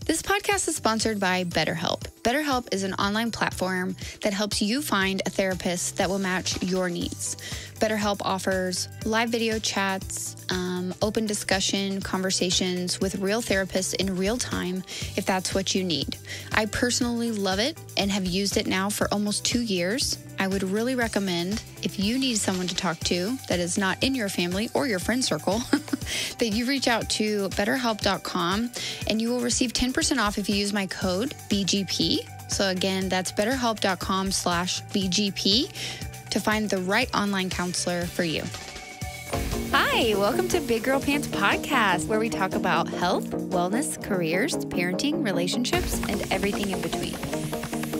This podcast is sponsored by BetterHelp. BetterHelp is an online platform that helps you find a therapist that will match your needs. BetterHelp offers live video chats, open discussion, conversations with real therapists in real time if that's what you need. I personally love it and have used it now for almost 2 years. I would really recommend, if you need someone to talk to that is not in your family or your friend circle, that you reach out to betterhelp.com and you will receive 10% off if you use my code BGP. So again, that's betterhelp.com/BGP to find the right online counselor for you. Hi, welcome to Big Girl Pants Podcast, where we talk about health, wellness, careers, parenting, relationships, and everything in between.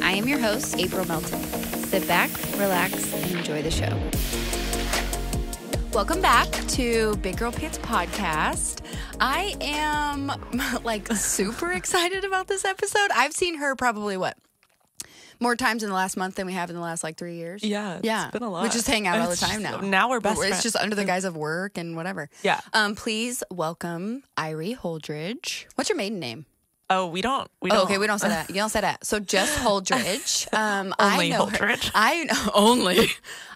I am your host, April Melton. Sit back, relax, and enjoy the show. Welcome back to Big Girl Pants Podcast. I am super excited about this episode. I've seen her probably more times in the last month than we have in the last 3 years. Yeah, it's been a lot. We just hang out all the time now. Now we're best friends. It's just under the guise of work and whatever. Yeah. Please welcome Airi Holdridge. What's your maiden name? Oh, we don't. Oh, okay, we don't say that. You don't say that. So just Holdridge. Only Holdridge.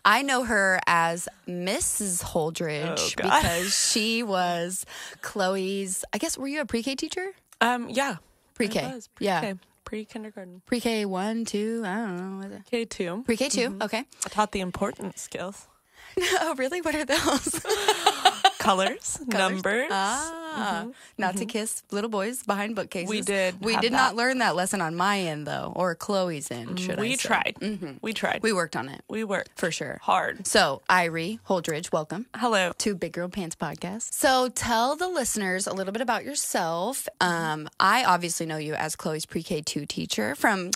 I know her as Mrs. Holdridge because she was Chloe's. I guess, were you a pre-K teacher? Yeah. Pre-K. Yeah. Pre-kindergarten. Pre-K 1, 2, I don't know. K2. Pre-K 2, okay. I taught the important skills. Oh, really? What are those? Colors, numbers. Not to kiss little boys behind bookcases. We did. We did not learn that lesson on my end, though, or Chloe's end, should I say. We tried. We tried. We worked on it. We worked. For sure. Hard. So, Airi Holdridge, welcome. Hello. To Big Girl Pants Podcast. So, tell the listeners a little bit about yourself. I obviously know you as Chloe's pre-K 2 teacher from...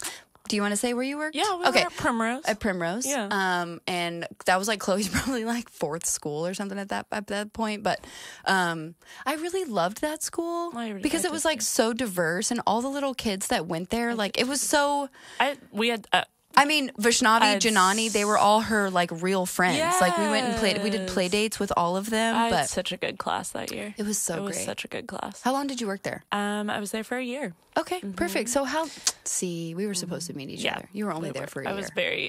Do you want to say where you worked? Yeah, we were at Primrose. At Primrose. Yeah. And that was Chloe's probably fourth school or something at that point. But I really loved that school because it was so diverse and all the little kids that went there, it was so... We had... Vaishnavi, Janani, they were all her real friends. Yes. We went and we did play dates with all of them. I had such a good class that year. It was great. It was such a good class. How long did you work there? I was there for a year. Okay, perfect. So we were supposed to meet each other. You were only there for a year.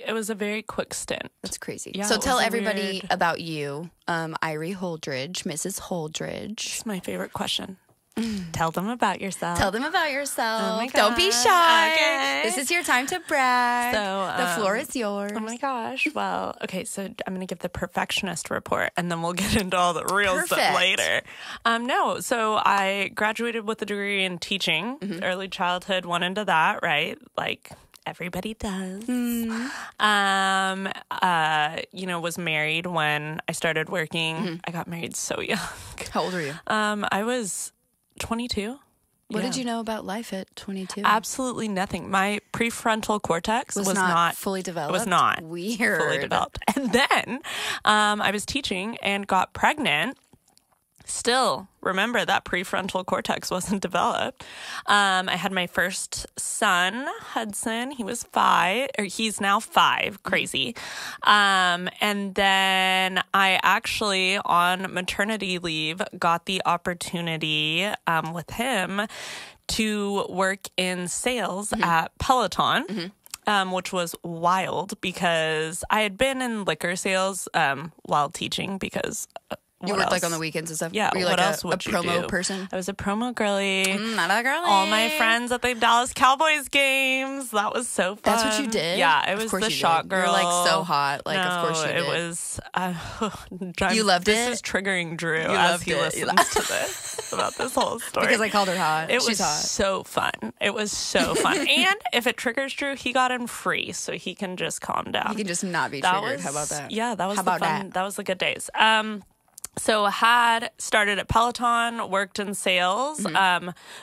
It was a very quick stint. That's crazy. Yeah, so tell everybody about you, Airi Holdridge, Mrs. Holdridge. It's my favorite question. Tell them about yourself. Tell them about yourself. Oh my Don't be shy. Okay. This is your time to brag. So, the floor is yours. Oh my gosh. Well, okay, so I'm going to give the perfectionist report and then we'll get into all the real stuff later. So I graduated with a degree in teaching, early childhood, went into that, right? Everybody does. Was married when I started working. I got married so young. How old were you? I was 22. What did you know about life at 22? Absolutely nothing. My prefrontal cortex was not fully developed. Was not weird. Fully developed. And then I was teaching and got pregnant. Still, remember that prefrontal cortex wasn't developed. I had my first son, Hudson. He's now 5. Crazy. And then I actually, on maternity leave, got the opportunity with him to work in sales at Peloton. Which was wild because I had been in liquor sales while teaching because... You worked on the weekends and stuff? Yeah. Were you what else a would you promo do? person? I was a promo girly. Not a girly. All my friends at the Dallas Cowboys games. That was so fun. That's what you did? Yeah. It was the shot girl. You're so hot. Of course you did. It was... you loved it? This is triggering Drew as he listens to this about this whole story. Because I called her hot. It She's was hot. so fun. It was so fun. And if it triggers Drew, he got in free, so he can just calm down. He can just not be triggered. How about that? Yeah, that was fun. That was the good days. So had started at Peloton, worked in sales,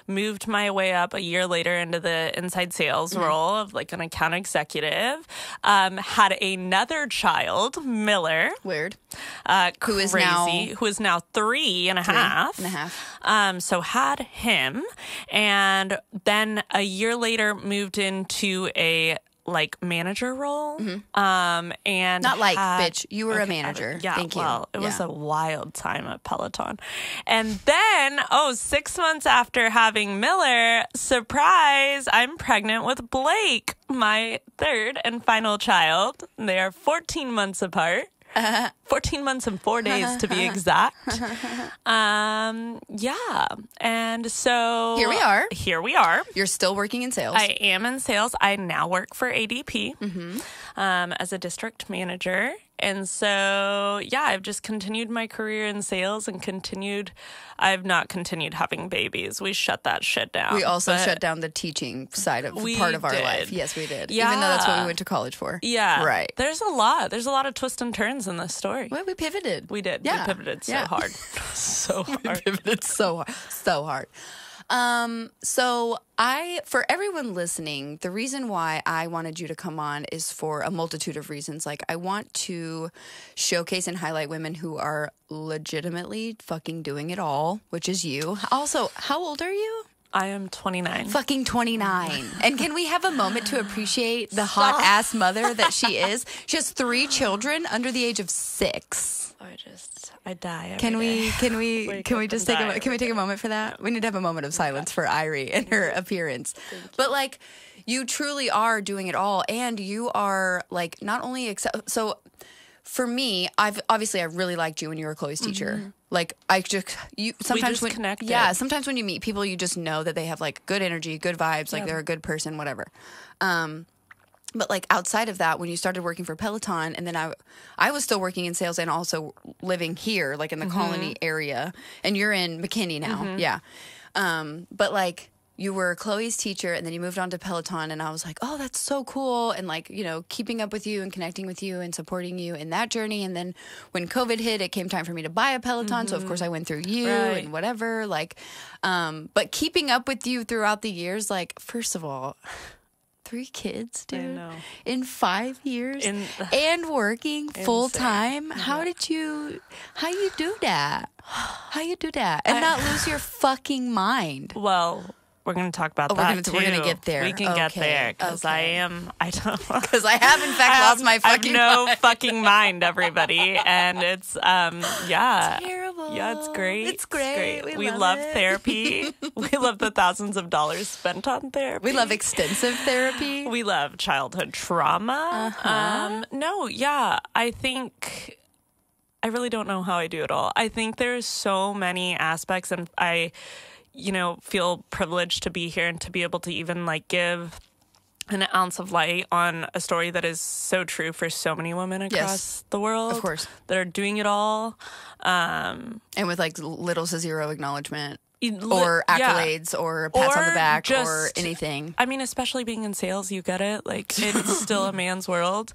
moved my way up a year later into the inside sales role of an account executive, had another child, Miller. Weird. Who is now 3 and a half. So had him, and then a year later moved into a like manager role. And Not like, bitch, you were a manager. Yeah, Thank you. Well, it was a wild time at Peloton. And then, 6 months after having Miller, surprise, I'm pregnant with Blake, my third and final child. They are 14 months apart. 14 months and 4 days to be exact. Yeah. And so Here we are. You're still working in sales. I am in sales. I now work for ADP as a district manager. And so, yeah, I've just continued my career in sales and I've not continued having babies. We shut that shit down. We also shut down the teaching side of part of our life. Yes, we did. Yeah. Even though that's what we went to college for. Yeah. Right. There's a lot of twists and turns in this story. Well, we pivoted. We did. Yeah. We pivoted so hard. So hard. We pivoted so hard. So for everyone listening, the reason why I wanted you to come on is for a multitude of reasons. Like, I want to showcase and highlight women who are legitimately fucking doing it all, which is you. Also, how old are you? I am 29. Fucking 29. And can we have a moment to appreciate the hot ass mother that she is? She has 3 children under the age of 6. I die. Can we take a moment for that? We need to have a moment of silence for Airi and her appearance. But like, you truly are doing it all, and you are like not only so. For me, I really liked you when you were Chloe's teacher. Like, sometimes when you meet people, you just know that they have like good energy, good vibes, like they're a good person, whatever. But like outside of that, when you started working for Peloton, and then I was still working in sales and also living here, like in the Colony area, and you're in McKinney now. Yeah. But like, you were Chloe's teacher, and then you moved on to Peloton, and I was like, oh, that's so cool. And like, keeping up with you and connecting with you and supporting you in that journey. And then when COVID hit, it came time for me to buy a Peloton. So of course I went through you and whatever, like, but keeping up with you throughout the years, like, first of all, 3 kids, dude, I know. In 5 years and working full time. How you do that? How you do that and not lose your fucking mind? Well, we're going to talk about that too. We're going to get there. We can get there because I have in fact lost my fucking mind. I have no fucking mind, everybody. And it's, It's terrible. Yeah, it's great. It's great. We love therapy. We love the thousands of dollars spent on therapy. We love extensive therapy. We love childhood trauma. I think I really don't know how I do it all. I think there's so many aspects, and I feel privileged to be here and to be able to even like give an ounce of light on a story that is so true for so many women across the world. Of course. That are doing it all. And with like little to zero acknowledgement or accolades or pats on the back or anything. I mean, especially being in sales, you get it. Like, it's still a man's world.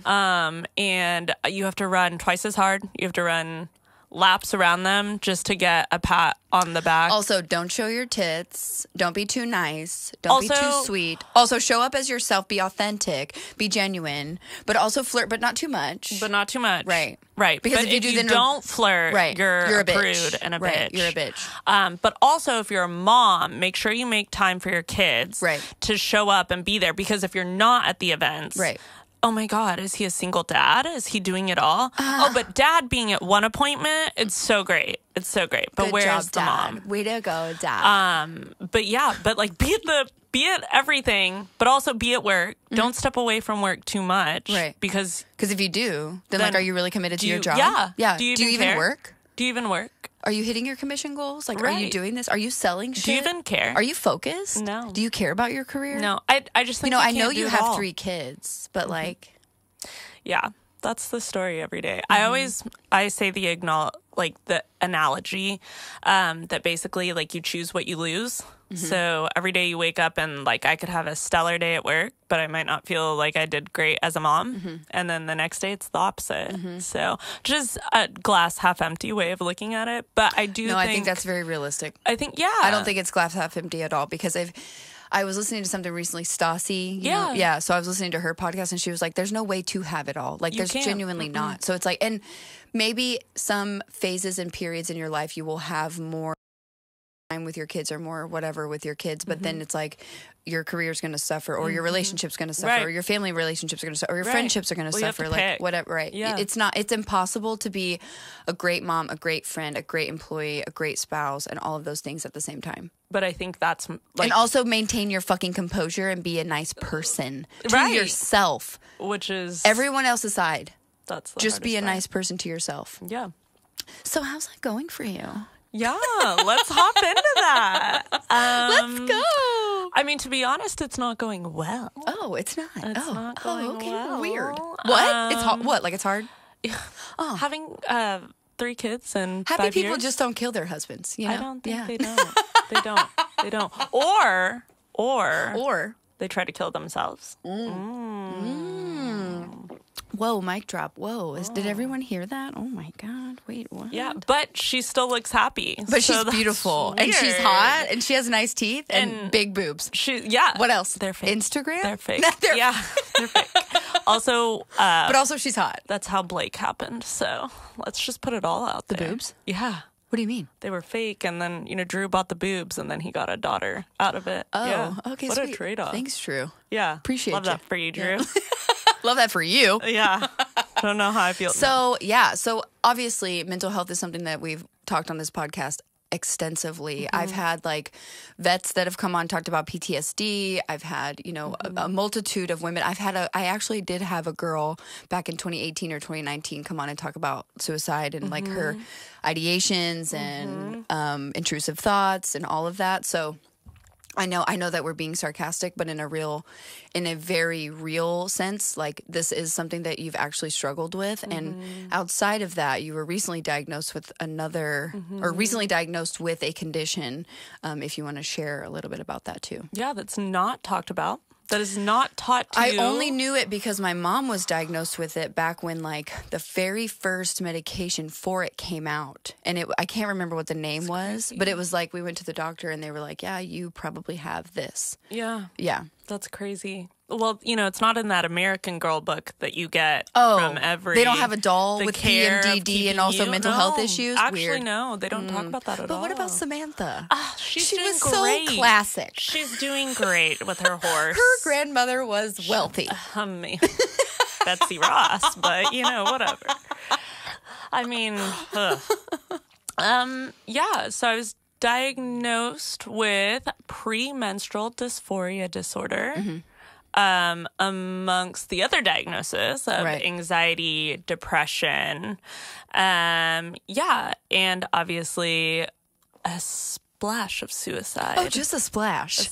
And you have to run twice as hard. You have to run laps around them just to get a pat on the back. Also, don't show your tits. Don't be too nice. Don't be too sweet. Also, show up as yourself. Be authentic. Be genuine. But also flirt, but not too much. Right. Because if you don't flirt, you're a prude and a bitch. You're a bitch. But also, if you're a mom, make sure you make time for your kids to show up and be there. Because if you're not at the events... Oh my God, is he a single dad? Is he doing it all? But dad being at one appointment, it's so great. It's so great. But where's the mom? Way to go, dad. But like be at everything, but also be at work. Don't step away from work too much. Right. Because if you do, then like, are you really committed to your job? Yeah. Do you even work? Do you even work? Are you hitting your commission goals? Like, are you doing this? Are you selling shit? Do you even care? Are you focused? No. Do you care about your career? No. I just think I know you have 3 kids, but like... Yeah, that's the story every day. I say the analogy that basically like you choose what you lose. So every day you wake up and like I could have a stellar day at work, but I might not feel like I did great as a mom. And then the next day it's the opposite. So just a glass half empty way of looking at it. But I think that's very realistic. I think, I don't think it's glass half empty at all, because I was listening to something recently, Stassi. So I was listening to her podcast, and she was like, there's no way to have it all. Like, there's genuinely not. So it's like, and maybe some phases and periods in your life you will have more time with your kids or more whatever with your kids, but then it's like your career's going to suffer, or your relationship's going to suffer, or your family relationships are going to suffer, or your friendships are going to suffer, like whatever, right? Yeah. It's impossible to be a great mom, a great friend, a great employee, a great spouse, and all of those things at the same time. But I think that's like... And also maintain your fucking composure and be a nice person to yourself. Which is... Everyone else aside. That's the just be a part. Nice person to yourself. Yeah. So how's that going for you? Yeah, let's hop into that. Let's go. I mean, to be honest, it's not going well. Oh, it's not. It's not going well. Weird. What? It's hard. What? Like it's hard? Oh. Having 3 kids and happy 5 people years? Just don't kill their husbands. You know? I don't think they don't. They don't. Or they try to kill themselves. Whoa, mic drop. Whoa. Did everyone hear that? Oh my God. Wait, what? Yeah, but she still looks happy. But she's beautiful. Weird. And she's hot. And she has nice teeth and big boobs. What else? They're fake. Instagram? They're fake. They're fake. Also, but also she's hot. That's how Blake happened. So let's just put it all out there. The boobs? Yeah. What do you mean? They were fake, and then, Drew bought the boobs, and then he got a daughter out of it. Oh, yeah. Okay, what sweet. a trade-off. Thanks, Drew. Yeah. Appreciate Love you. that for you, Drew. Yeah. Love that for you. Yeah. Don't know how I feel. So obviously mental health is something that we've talked on this podcast extensively. I've had like vets that have come on, talked about PTSD. I've had, a multitude of women. I actually did have a girl back in 2018 or 2019 come on and talk about suicide and like her ideations and intrusive thoughts and all of that. So I know that we're being sarcastic, but in a very real sense, like this is something that you've actually struggled with. And outside of that, you were recently diagnosed with recently diagnosed with a condition. If you want to share a little bit about that too. Yeah, that's not talked about. That is not taught to you. I only knew it because my mom was diagnosed with it back when like the very first medication for it came out. And I can't remember what the name was, but it was like we went to the doctor and they were like, yeah, you probably have this. Yeah. Yeah. That's crazy. Well, it's not in that American Girl book that you get from every... They don't have a doll with PMDD and also mental health issues? Actually, Weird. No. They don't talk about that at all. But what about Samantha? She was great. So classic. She's doing great with her horse. Her grandmother was wealthy. Betsy Ross, but, whatever. I mean, yeah, so I was diagnosed with premenstrual dysphoria disorder. Amongst the other diagnosis of anxiety, depression. And obviously a splash of suicide. Oh, just a splash.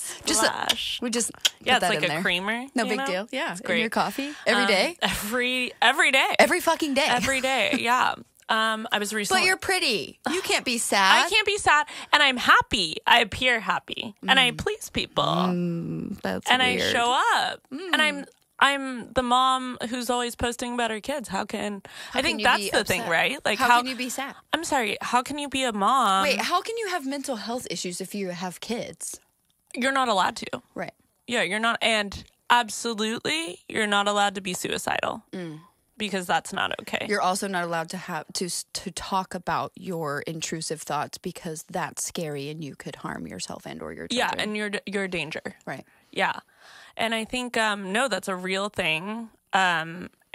We just it's that like in a there. creamer. No big deal. Yeah, it's great. In your coffee every day. Every day. Every fucking day. Every day. Yeah. I was recently. But you're pretty. You can't be sad. I can't be sad, and I'm happy. I appear happy, and I please people. That's and weird. I show up, and I'm the mom who's always posting about her kids. I think that's the thing, right? Like, how can you be sad? I'm sorry. How can you be a mom? Wait, how can you have mental health issues if you have kids? You're not allowed to. Right. Yeah, you're not, and absolutely, you're not allowed to be suicidal. Because that's not okay. You're also not allowed to have to talk about your intrusive thoughts because that's scary and you could harm yourself and or your children. Yeah, and you're a danger. Right. Yeah. And I think no, that's a real thing.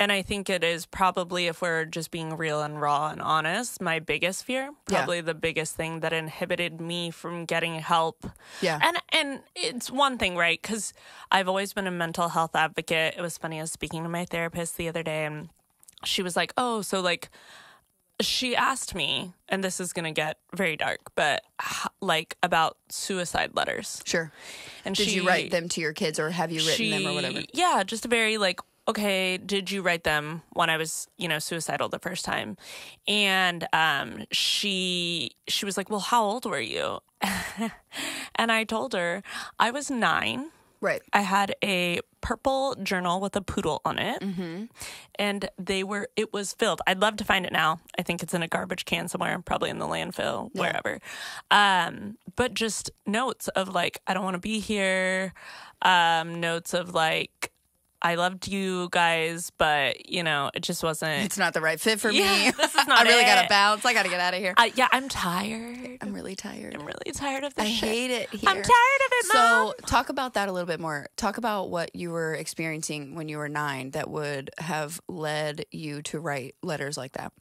And I think it is probably, if we're just being real and raw and honest, my biggest fear. Probably the biggest thing that inhibited me from getting help. Yeah. And it's one thing, right? Because I've always been a mental health advocate. It was funny, I was speaking to my therapist the other day, and she was like, oh, so like, she asked me, and this is going to get very dark, but like about suicide letters. Sure. And did you write them to your kids, or have you written them or whatever? Yeah, just a very like, okay, did you write them when I was, suicidal the first time? And she was like, well, how old were you? And I told her I was 9. Right. I had a purple journal with a poodle on it. And it was filled. I'd love to find it now. I think it's in a garbage can somewhere, probably in the landfill, wherever. But just notes of like, I don't want to be here. Notes of like, I loved you guys, but, you know, it just wasn't. It's not the right fit for me. This is not I really it. got to bounce. I got to get out of here. Yeah, I'm tired. I'm really tired. I'm really tired of this I shit. hate it here. I'm tired of it, Mom. So talk about that a little bit more. Talk about what you were experiencing when you were 9 that would have led you to write letters like that.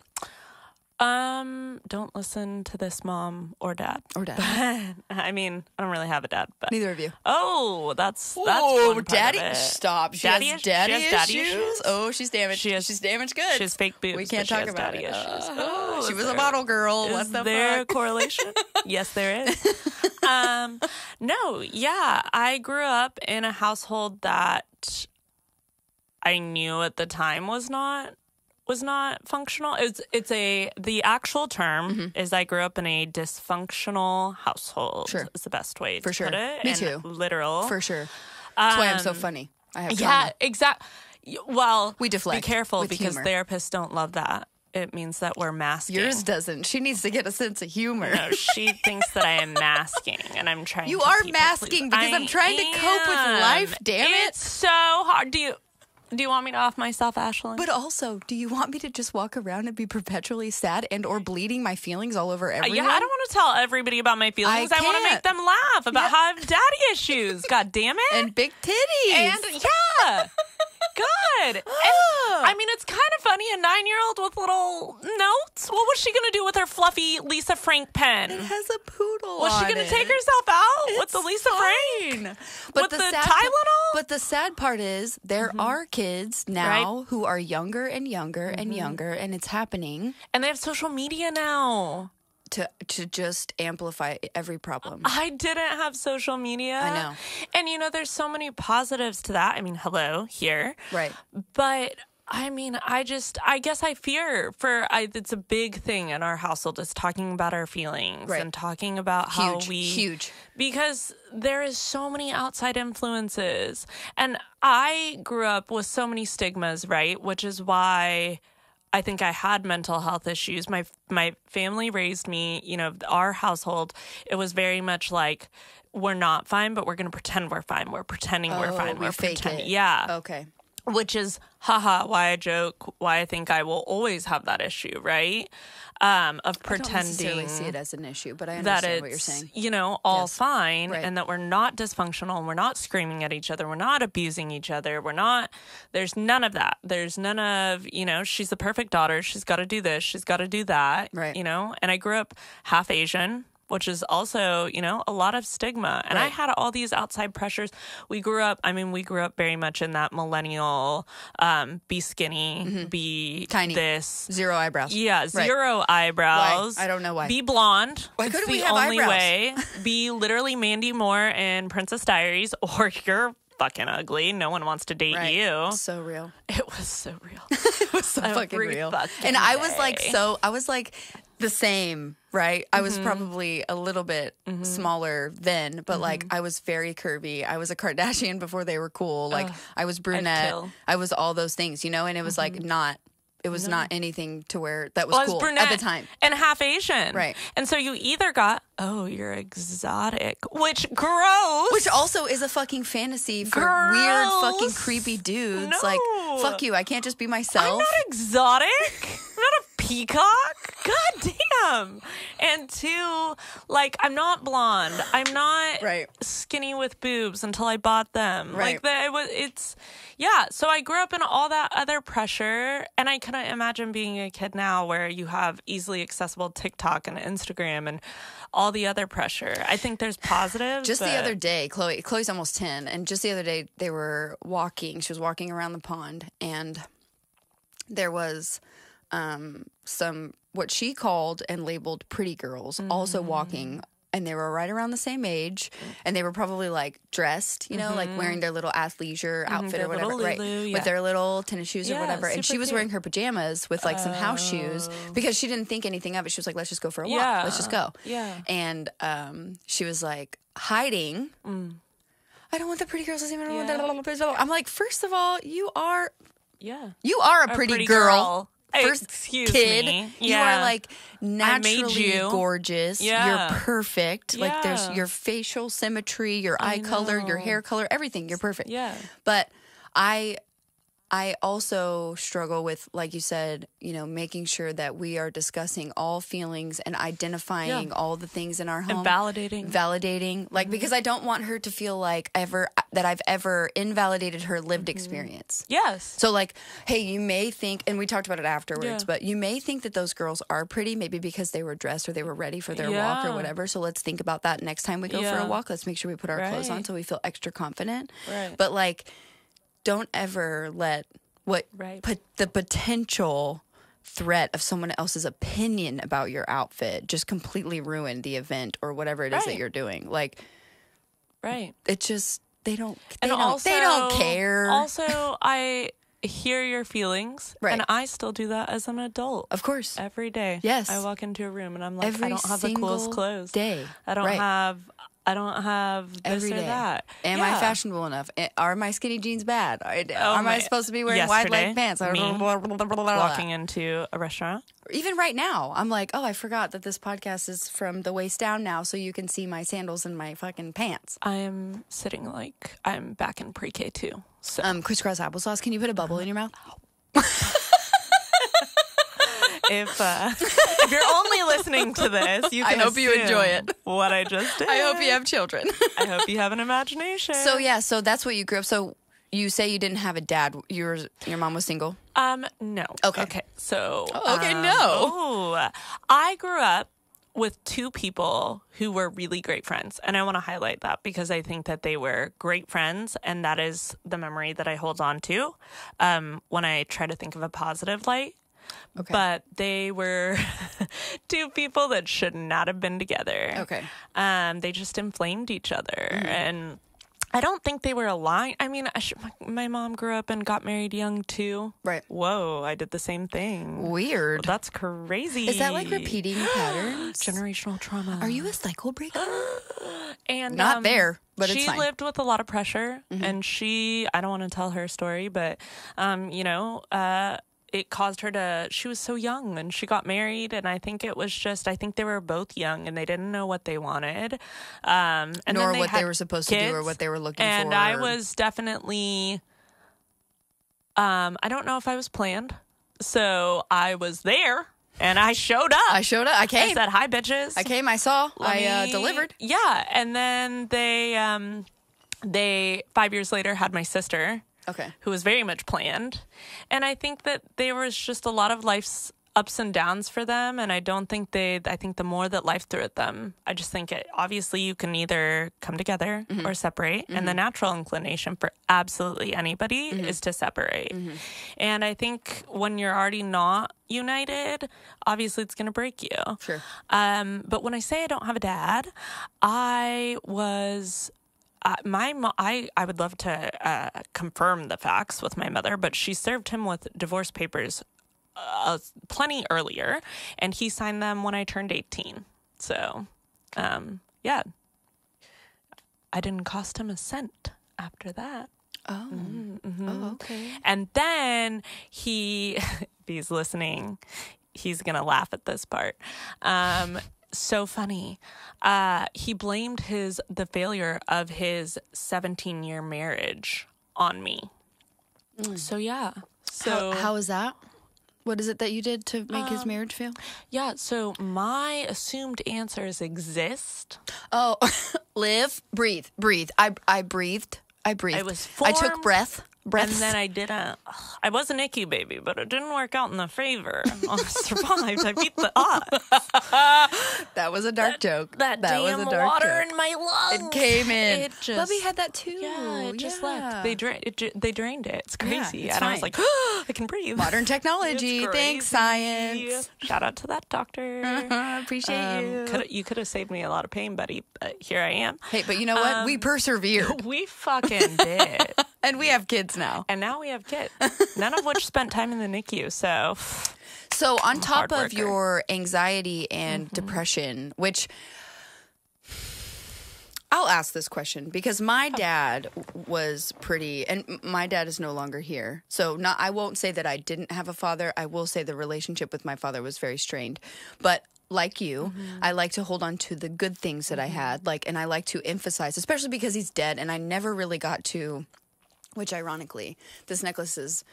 Don't listen to this, Mom or Dad. Or Dad. I mean, I don't really have a dad, but Neither of you. Oh, that's one part Daddy, of it. stop. She Daddy has is- daddy she has daddy issues. issues? Oh, she's damaged. She's damaged good. She has fake boobs. We can't but she talk has about daddy it. issues. She Is was a there- model girl. Is What the there a fuck? correlation? Yes, there is. No, yeah. I grew up in a household that I knew at the time was not functional. The actual term is I grew up in a dysfunctional household. Sure. Is the best way For to sure. put it. Me And too. literal. For sure. That's why I'm so funny. I have Yeah, trauma. exactly. Well, We deflect be careful with because humor. therapists don't love that. It means that we're masking. Yours doesn't. She needs to get a sense of humor. No, she thinks that I am masking, and I'm trying. You to are people masking please. because I'm trying to cope with am. life, damn it. It's so hard. Do you want me to off myself, Ashlyn? But also, do you want me to just walk around and be perpetually sad and or bleeding my feelings all over everyone? Yeah, I don't want to tell everybody about my feelings. I want to make them laugh about how I have daddy issues. God damn it. And big titties. And yeah. Good. And, I mean, it's kind of funny. A 9-year-old with little notes. What was she going to do with her fluffy Lisa Frank pen? It has a poodle. Was she on going it. to take herself out with It's the Lisa Frank? fine. With the Tylenol? But the sad part is there are kids now who are younger and younger and younger, and it's happening And they have social media now. to just amplify every problem. I didn't have social media. I know. And, you know, there's so many positives to that. I mean, hello, here. Right. But, I mean, I guess I fear it's a big thing in our household is talking about our feelings Right. and talking about how Huge. because there is so many outside influences. And I grew up with so many stigmas, right? Which is why I think I had mental health issues. My family raised me, you know, our household, it was very much like, we're not fine, but we're going to pretend we're fine. We're pretending we're fine. we fake it. Yeah. Okay. Which is, why I joke, why I think I will always have that issue, right? Of pretending I don't necessarily see it as an issue, but I that understand it's, what you're saying. you know, all Yes. fine Right. and that we're not dysfunctional and we're not screaming at each other. We're not abusing each other. There's none of that. There's none of, you know, she's the perfect daughter. She's got to do this. She's got to do that. Right. You know, and I grew up half Asian, which is also, you know, a lot of stigma. And I Right. had all these outside pressures. We grew up very much in that millennial, be skinny, be Tiny. this. 0 eyebrows. Yeah, zero eyebrows. Why? I don't know why. Be blonde. Why It's couldn't the we have only eyebrows? way. Be literally Mandy Moore in Princess Diaries, or you're fucking ugly. No one wants to date Right. you. So real. It was so real. It was so fucking Every real. fucking And I was like, day. I was like the same, right? I was probably a little bit smaller then, but like I was very curvy. I was a Kardashian before they were cool. Like I was brunette. kill. I was all those things, you know, and it was like not anything to where that was Well, I was cool brunette at the time. and half Asian. Right. And so you either got, you're exotic, which gross. Which also is a fucking fantasy for Gross. weird fucking creepy dudes. No. Like, fuck you. I can't just be I'm myself. not exotic. I'm not a peacock. God damn. And two, like, I'm not blonde. I'm not Right. skinny with boobs until I bought them. Right. Like, so I grew up in all that other pressure, and I couldn't imagine being a kid now where you have easily accessible TikTok and Instagram and all the other pressure. I think there's positives. Just the but- other day, Chloe's almost 10, and just the other day they were walking. She was walking around the pond, and there was some what she called and labeled pretty girls also walking, and they were right around the same age, and they were probably like dressed, you know, like wearing their little athleisure outfit their or whatever, little right? Lulu, yeah. With their little tennis shoes or Yeah, whatever. And super she was cute. wearing her pajamas with like some house shoes because she didn't think anything of it. She was like, let's just go for a walk. Yeah. Let's just go. Yeah. And she was like hiding. I don't want the pretty girls to see me. I don't want that. I'm like, first of all, you are Yeah. a pretty girl. First Excuse kid, me. you Yeah. are like naturally you. gorgeous. Yeah. You're perfect. Like there's Yeah. your facial symmetry, your eye color, your know. hair color, everything. You're perfect. Yeah. But I I also struggle with, like you said, making sure that we are discussing all feelings and identifying all the things in our home. And validating. Like, because I don't want her to feel like that I've ever invalidated her lived experience. Yes. So like, hey, you may think, and we talked about it afterwards, but you may think that those girls are pretty, maybe because they were dressed or they were ready for their walk or whatever. So let's think about that next time we go for a walk. Let's make sure we put our clothes on so we feel extra confident. Right. But like, don't ever let the potential threat of someone else's opinion about your outfit just completely ruin the event or whatever it is that you're doing. Like, it's just they don't care. Also, I hear your feelings, and I still do that as an adult. Of course, every day. Yes, I walk into a room and I'm like, every I don't have the coolest clothes. Day, I don't have this every day. or that. Am I fashionable enough? Are my skinny jeans bad? Am I supposed to be wearing wide leg pants? Walking into a restaurant. Even right now, I'm like, oh, I forgot that this podcast is from the waist down now, so you can see my sandals and my fucking pants. I am sitting like I'm back in pre-K too. So. Crisscross applesauce. Can you put a bubble in your mouth? If you're only listening to this, you can I hope you enjoy it. What I just did. I hope you have children. I hope you have an imagination. So that's what you grew up. So you say you didn't have a dad. Your mom was single? No. Okay. So. No. I grew up with two people who were really great friends. And I want to highlight that because I think that they were great friends. And that is the memory that I hold on to when I try to think of a positive light. Okay. But they were two people that should not have been together. Okay. They just inflamed each other. Mm-hmm. And I don't think they were aligned. I mean, my mom grew up and got married young too. Right. Whoa, I did the same thing. Weird. Well, that's crazy. Is that like repeating patterns? Generational trauma. Are you a cycle breaker? And not there, but it's she fine. lived with a lot of pressure, and I don't want to tell her story, but it caused her she was so young and she got married, and I think they were both young and they didn't know what they wanted. Nor what they were supposed to do or what they were looking for. And I was definitely, I don't know if I was planned. So I was there and I showed up. I came. I said, hi, bitches. I came. I saw. I delivered. Yeah. And then they 5 years later had my sister. Okay. Who was very much planned. And I think that there was just a lot of life's ups and downs for them. And I think the more that life threw at them, I just think obviously you can either come together or separate. Mm-hmm. And the natural inclination for absolutely anybody is to separate. Mm-hmm. And I think when you're already not united, obviously it's going to break you. Sure. But when I say I don't have a dad, I was... my mom, I would love to confirm the facts with my mother, but she served him with divorce papers plenty earlier, and he signed them when I turned 18. So, yeah, I didn't cost him a cent after that. Oh, mm-hmm. Oh, okay. And then if he's listening, he's gonna laugh at this part. So funny. He blamed the failure of his 17-year marriage on me. So yeah. So how is that? What is it that you did to make his marriage fail? Yeah. So my assumed answers exist. Oh, live, breathe. I breathed. I was formed, I took breaths. And then I didn't. I was an icky baby, but it didn't work out in the favor. I survived. I beat the odds. That was a dark joke. That damn was a dark water joke. in my lungs. It came in. Bubby had that too. Yeah, it just left. They drained it. It's crazy. Yeah, it's and fine. I was like, oh, I can breathe. Modern technology. Thanks, science. Shout out to that doctor. Appreciate you. You could have saved me a lot of pain, buddy. But here I am. Hey, but you know what? We persevered. We fucking did. And we have kids now. And now we have kids, none of which spent time in the NICU. So on top of your anxiety and depression, which I'll ask this question because my dad was and my dad is no longer here. So I won't say that I didn't have a father. I will say the relationship with my father was very strained. But like you, I like to hold on to the good things that I had, and I like to emphasize, especially because he's dead and I never really got to which ironically, this necklace is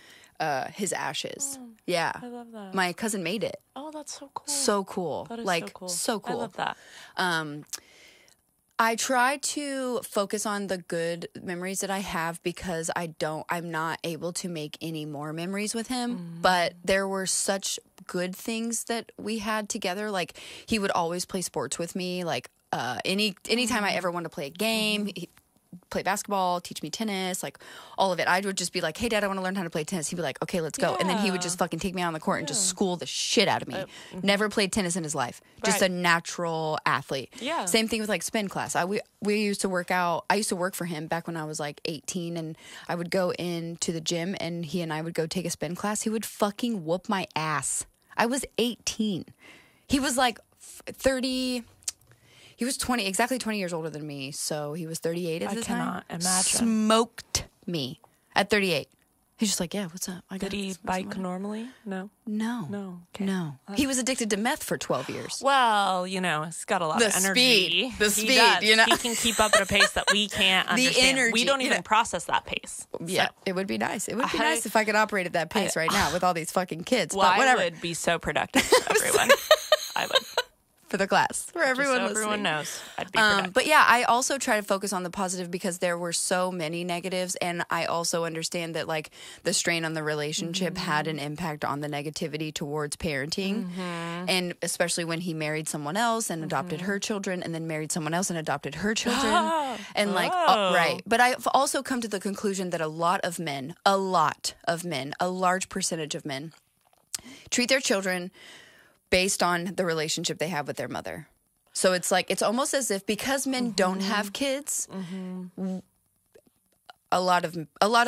his ashes. Yeah. I love that. My cousin made it. Oh, that's so cool. So cool. That is like, so cool. so cool. I love that. I try to focus on the good memories that I have because I'm not able to make any more memories with him. But there were such good things that we had together. Like, he would always play sports with me. Like, anytime I ever wanted to play a game, he'd play basketball, teach me tennis, like all of it. I would just be like, hey, Dad, I want to learn how to play tennis. He'd be like, okay, let's go. And then he would just fucking take me out on the court and just school the shit out of me. Never played tennis in his life. Just a natural athlete. Yeah. Same thing with like spin class. We used to work out. I used to work for him back when I was like 18, and I would go into the gym and he and I would go take a spin class. He would fucking whoop my ass. I was 18. He was like 30. He was exactly 20 years older than me, so he was 38 at the time. I cannot imagine. Smoked me at 38. He's just like, yeah, what's up? Did he bike normally? No. No. Okay. No. He was addicted to meth for 12 years. Well, he's got a lot of energy. The speed, He can keep up at a pace that we can't understand. energy, we don't even process that pace. Yeah, So, it would be nice. It would be nice if I could operate at that pace right now with all these fucking kids. well, but whatever. I would be so productive to everyone. I would. For the class. For everyone Just so listening. everyone knows. I'd be productive. But yeah, I also try to focus on the positive because there were so many negatives, and I also understand that like the strain on the relationship had an impact on the negativity towards parenting, and especially when he married someone else and adopted her children, and then married someone else and adopted her children, and like right. But I've also come to the conclusion that a large percentage of men treat their children based on the relationship they have with their mother. So it's like, it's almost as if because men don't have kids, a lot of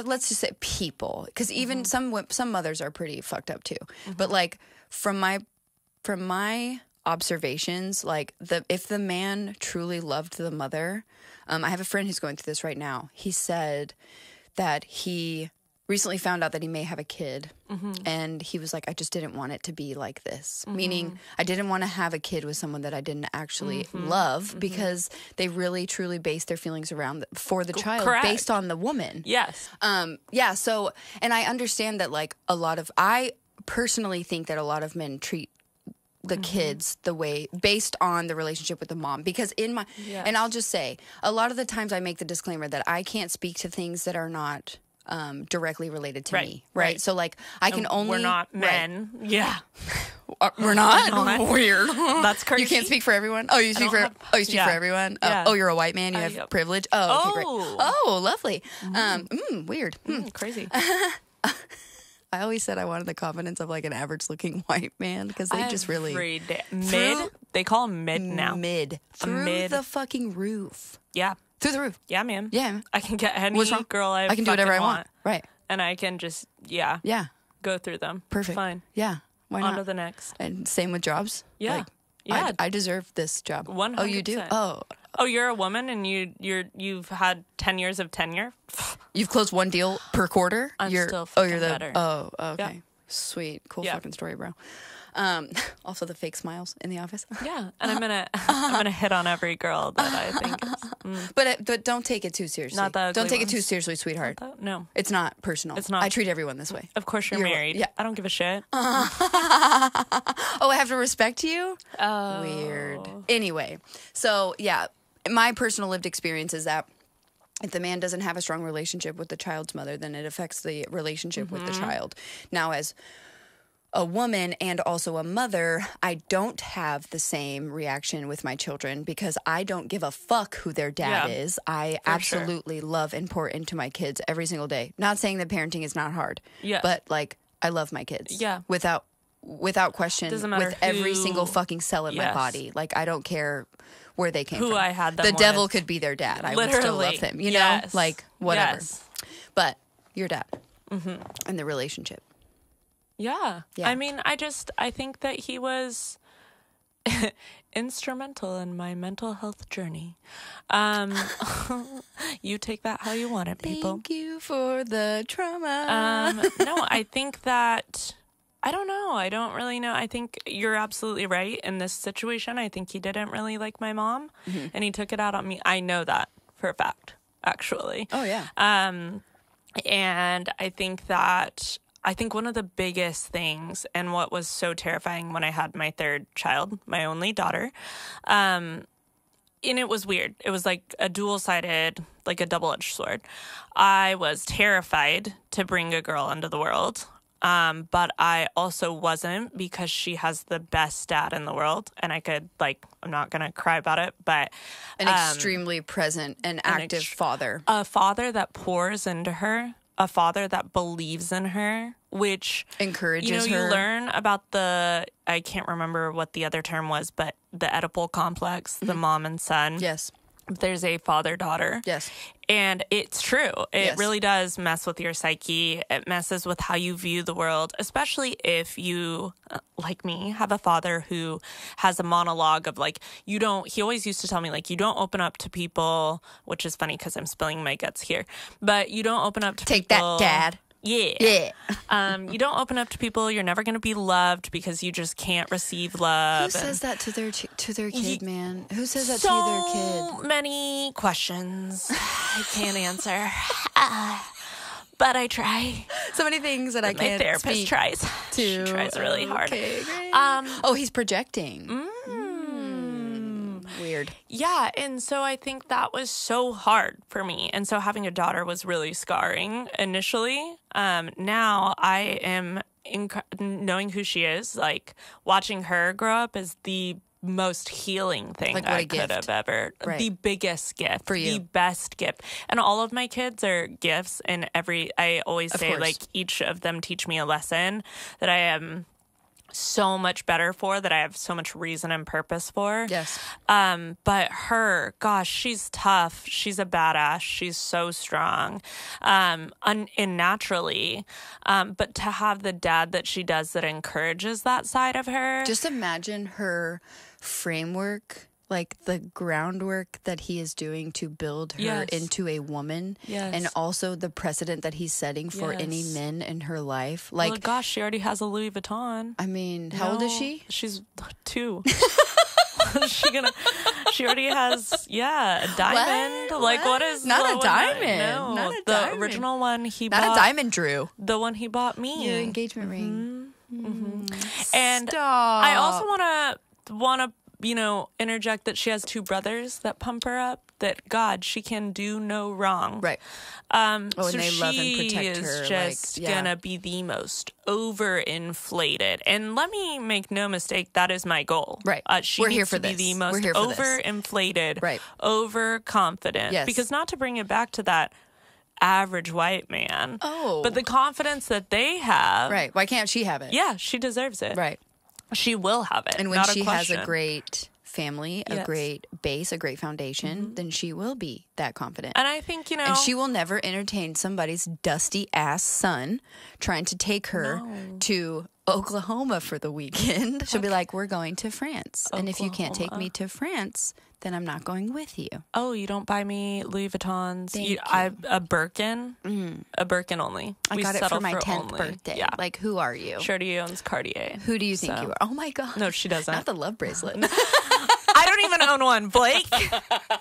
let's just say people, because even some mothers are pretty fucked up too. But like from my observations, like if the man truly loved the mother, I have a friend who's going through this right now. He said that he recently found out that he may have a kid, and he was like, I just didn't want it to be like this. Meaning, I didn't want to have a kid with someone that I didn't actually love, because they really truly base their feelings around for the child based on the woman. Yes. Yeah. So, and I understand that like I personally think that a lot of men treat the kids the way based on the relationship with the mom, because and I'll just say, a lot of the times I make the disclaimer that I can't speak to things that are not directly related to me, right? So like I can only we're not men, yeah. We're not weird. That's crazy. You can't speak for everyone. Oh, you speak for everyone. Yeah. Oh, you're a white man. You have privilege. Oh, okay, great. Oh, lovely. Weird. Crazy. I always said I wanted the confidence of like an average-looking white man, because they just really mid. They call them mid now. Through the fucking roof. Yeah. Through the roof. Yeah, man. Yeah. I can get any What's wrong? girl I can do whatever I want. Right. And I can just Yeah. go through them. Perfect. Fine. Yeah. Why not? On to the next. And same with jobs. Yeah. Like, yeah. I deserve this job. 100%. Oh, you do? Oh, you're a woman and you've had 10 years of tenure. You've closed one deal per quarter. I'm still fucking better. Oh, okay. Yeah. Sweet. Cool fucking story, bro. Also the fake smiles in the office. Yeah, and I'm gonna hit on every girl that I think is. But don't take it too seriously. Not the ugly Don't take it ones. too seriously, sweetheart. No, It's not personal. It's not. I treat everyone this way. of course you're married. yeah. I don't give a shit. Oh, I have to respect you? Oh. Weird. Anyway, so yeah, my personal lived experience is that if the man doesn't have a strong relationship with the child's mother, then it affects the relationship with the child. Now, as a woman and also a mother, I don't have the same reaction with my children because I don't give a fuck who their dad is. I absolutely love and pour into my kids every single day. Not saying that parenting is not hard, but like I love my kids. Yeah. Without question, Doesn't matter with every who- single fucking cell in my body. Like I don't care where they came from. Who I had them The with. devil could be their dad. I would still love him. You know? Like whatever. Yes. But your dad and the relationship. Yeah. Yeah. I mean, I think that he was instrumental in my mental health journey. You take that how you want it, people. Thank you for the trauma. No, I think that, I don't know. I don't really know. I think you're absolutely right in this situation. I think he didn't really like my mom and he took it out on me. I know that for a fact, actually. Oh, yeah. And I think one of the biggest things, and what was so terrifying when I had my third child, my only daughter, and it was weird. It was like a dual-sided, like a double-edged sword. I was terrified to bring a girl into the world, but I also wasn't, because she has the best dad in the world, and I could, like, I'm not going to cry about it, but... An extremely present and active father. A father that pours into her, a father that believes in her, which encourages her. You learn about I can't remember what the other term was, but the Oedipal complex, the mom and son. Yes. There's a father-daughter. Yes. And it's true. It Yes. really does mess with your psyche. It messes with how you view the world, especially if you, like me, have a father who has a monologue of, like, he always used to tell me, like, you don't open up to people, which is funny because I'm spilling my guts here, but you don't open up to Take people. that, Dad. Yeah. You don't open up to people. You're never going to be loved because you just can't receive love. Who says that to their kid, man? Who says that to their kid? So many questions I can't answer. But I try. So many things that I can't My therapist speak tries. to. She tries really hard. Okay, great. He's projecting. Weird. Yeah, and so I think that was so hard for me. And so having a daughter was really scarring initially. Now I am knowing who she is, like, watching her grow up is the most healing thing, like, I could have ever. Right. The biggest gift. For you. The best gift. And all of my kids are gifts, and I always say, like, each of them teach me a lesson that I am so much better for, that I have so much reason and purpose for. Yes. But her, gosh, she's tough. She's a badass. She's so strong, and naturally. But to have the dad that she does that encourages that side of her. Just imagine her framework, like the groundwork that he is doing to build her into a woman. Yes. And also the precedent that he's setting for any men in her life. Like, well, gosh, she already has a Louis Vuitton. I mean, how old is she? She's 2. She already has, a diamond. What? Like, what is not a diamond? No, not a the diamond. original one he not bought. Not a diamond, Drew. The one he bought me. Your engagement ring. And Stop. I also want to interject that she has 2 brothers that pump her up. That, God, she can do no wrong. Right. So and they love and protect her. She is just gonna be the most overinflated. And let me make no mistake, that is my goal. Right. We're here for this. Be the most overinflated, right, overconfident. Yes. Because not to bring it back to that average white man. But the confidence that they have. Right. Why can't she have it? Yeah, she deserves it. Right. She will have it. And when she has a question. Great family, a great base, a great foundation, then she will be that confident. And I think, and she will never entertain somebody's dusty ass son trying to take her to Oklahoma for the weekend. She'll be like, we're going to France. Oklahoma. And if you can't take me to France, then I'm not going with you. Oh, you don't buy me Louis Vuittons? A Birkin? A Birkin only. I got it for my 10th birthday. Yeah. Like, who are you? Shorty owns Cartier. Who do you think you are? Oh, my God. No, she doesn't. Not the love bracelet. I don't even own one, Blake.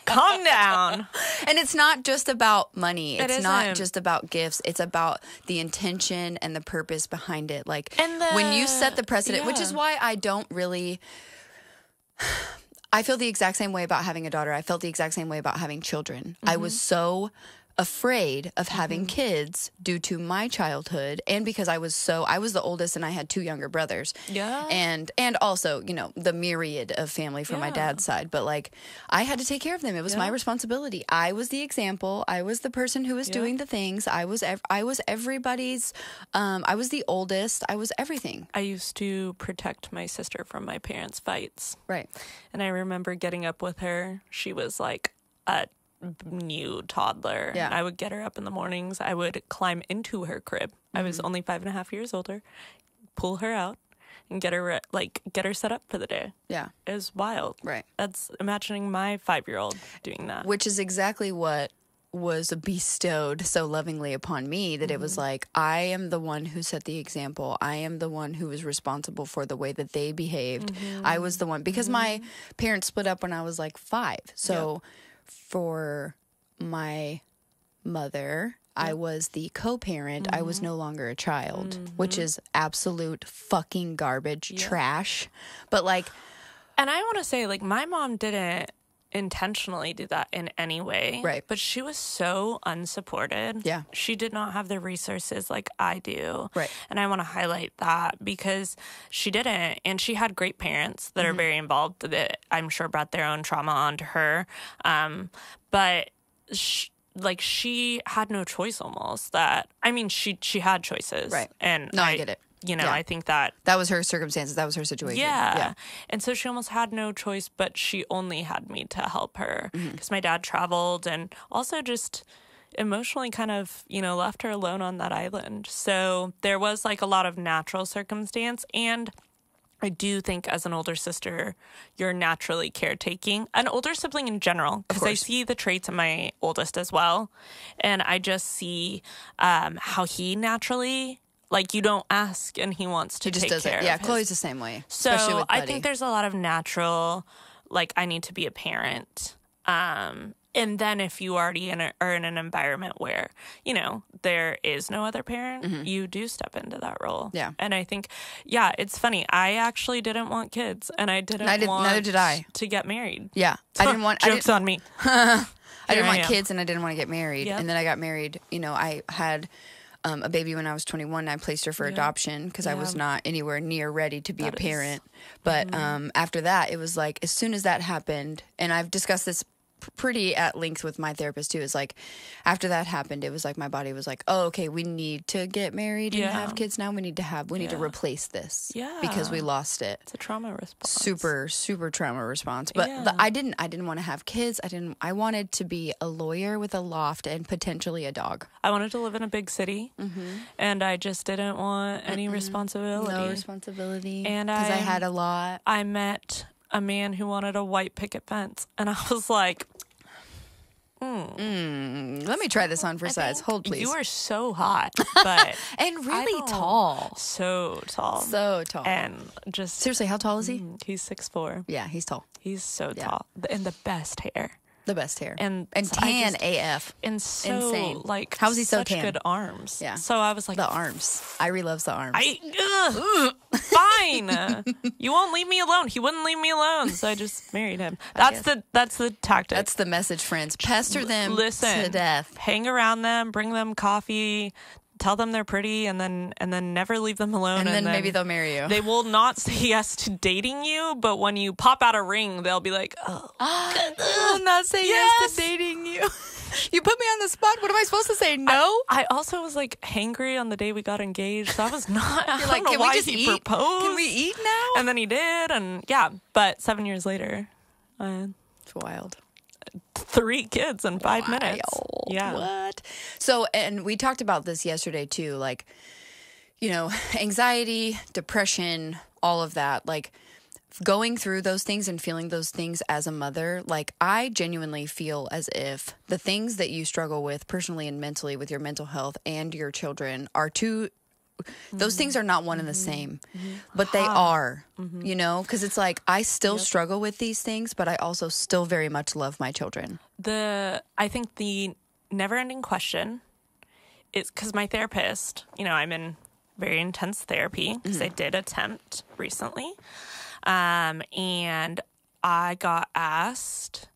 Calm down. And it's not just about money. It's not isn't. just about gifts. It's about the intention and the purpose behind it. Like, when you set the precedent, which is why I don't really... I feel the exact same way about having a daughter. I felt the exact same way about having children. I was so afraid of having kids due to my childhood, and because I was the oldest and I had 2 younger brothers. Yeah. And also, the myriad of family from my dad's side, but like I had to take care of them. It was my responsibility. I was the example. I was the person who was doing the things. I was everybody's I was the oldest. I was everything. I used to protect my sister from my parents' fights. Right. And I remember getting up with her. She was like a new toddler. Yeah. I would get her up in the mornings. I would climb into her crib. I was only 5.5 years older. Pull her out and get her set up for the day. Yeah. It was wild. Right. That's imagining my 5-year-old doing that. Which is exactly what was bestowed so lovingly upon me, that it was like, I am the one who set the example. I am the one who was responsible for the way that they behaved. I was the one, because my parents split up when I was like 5. So for my mother. I was the co-parent. I was no longer a child, which is absolute fucking garbage, trash. But like, and I want to say, like, my mom didn't intentionally do that in any way. Right. But she was so unsupported. Yeah. She did not have the resources like I do. Right. And I want to highlight that because she didn't. And she had great parents that are very involved that I'm sure brought their own trauma onto her. But she had no choice almost. She had choices. Right. And no, I get it. I think that was her circumstances. That was her situation. Yeah. And so she almost had no choice, but she only had me to help her because my dad traveled and also just emotionally kind of, left her alone on that island. So there was like a lot of natural circumstance. And I do think as an older sister, you're naturally caretaking. An older sibling in general, because I see the traits in my oldest as well. And I just see how he naturally... Like, you don't ask, and he wants to take care of Yeah, his... Chloe's the same way. So I think there's a lot of natural, like, I need to be a parent. And then if you already are in an environment where, there is no other parent, you do step into that role. Yeah. And I think, it's funny. I actually didn't want kids, and neither did I. To get married. Yeah. I didn't want... Joke's on me. I didn't want kids, and I didn't want to get married. Yep. And then I got married. I had... a baby when I was 21. I placed her for adoption because I was not anywhere near ready to be a parent. But after that, it was like, as soon as that happened, and I've discussed this pretty at length with my therapist too, is like, after that happened, it was like, my body was like, oh, okay, we need to get married and have kids now. We need to replace this because we lost it. It's a trauma response. Super, super trauma response. But I didn't want to have kids. I wanted to be a lawyer with a loft and potentially a dog. I wanted to live in a big city and I just didn't want any responsibility. No responsibility. And because I had a lot. I met a man who wanted a white picket fence, and I was like, let me try this on for size. Hold, please. You are so hot, but and really tall. So tall. So tall. And just seriously, how tall is he? He's 6'4". Yeah, he's tall. He's so tall. And the best hair. The best hair. And tan AF. And so, insane. Like, how is he so such tan? Good arms. Yeah. So I was like... The arms. Airi loves the arms. Fine. You won't leave me alone. He wouldn't leave me alone, so I just married him. That's the tactic. That's the message, friends. Pester them to death. Hang around them, bring them coffee, tell them they're pretty, and then never leave them alone. And then maybe they'll marry you. They will not say yes to dating you, but when you pop out a ring, they'll be like, oh. I will not say yes to dating you. You put me on the spot. What am I supposed to say? No? I also was like hangry on the day we got engaged, so I was not. You're like, can we just eat? Proposed. Can we eat now? And then he did, and but 7 years later, it's wild. 3 kids in 5 minutes. Yeah. What? So, and we talked about this yesterday too, like, anxiety, depression, all of that, like going through those things and feeling those things as a mother. Like, I genuinely feel as if the things that you struggle with personally and mentally with your mental health and your children are two. Those things are not one and the same, but they are, because it's like, I still struggle with these things, but I also still very much love my children. I think the never-ending question is, because my therapist, I'm in very intense therapy because I did attempt recently. And I got asked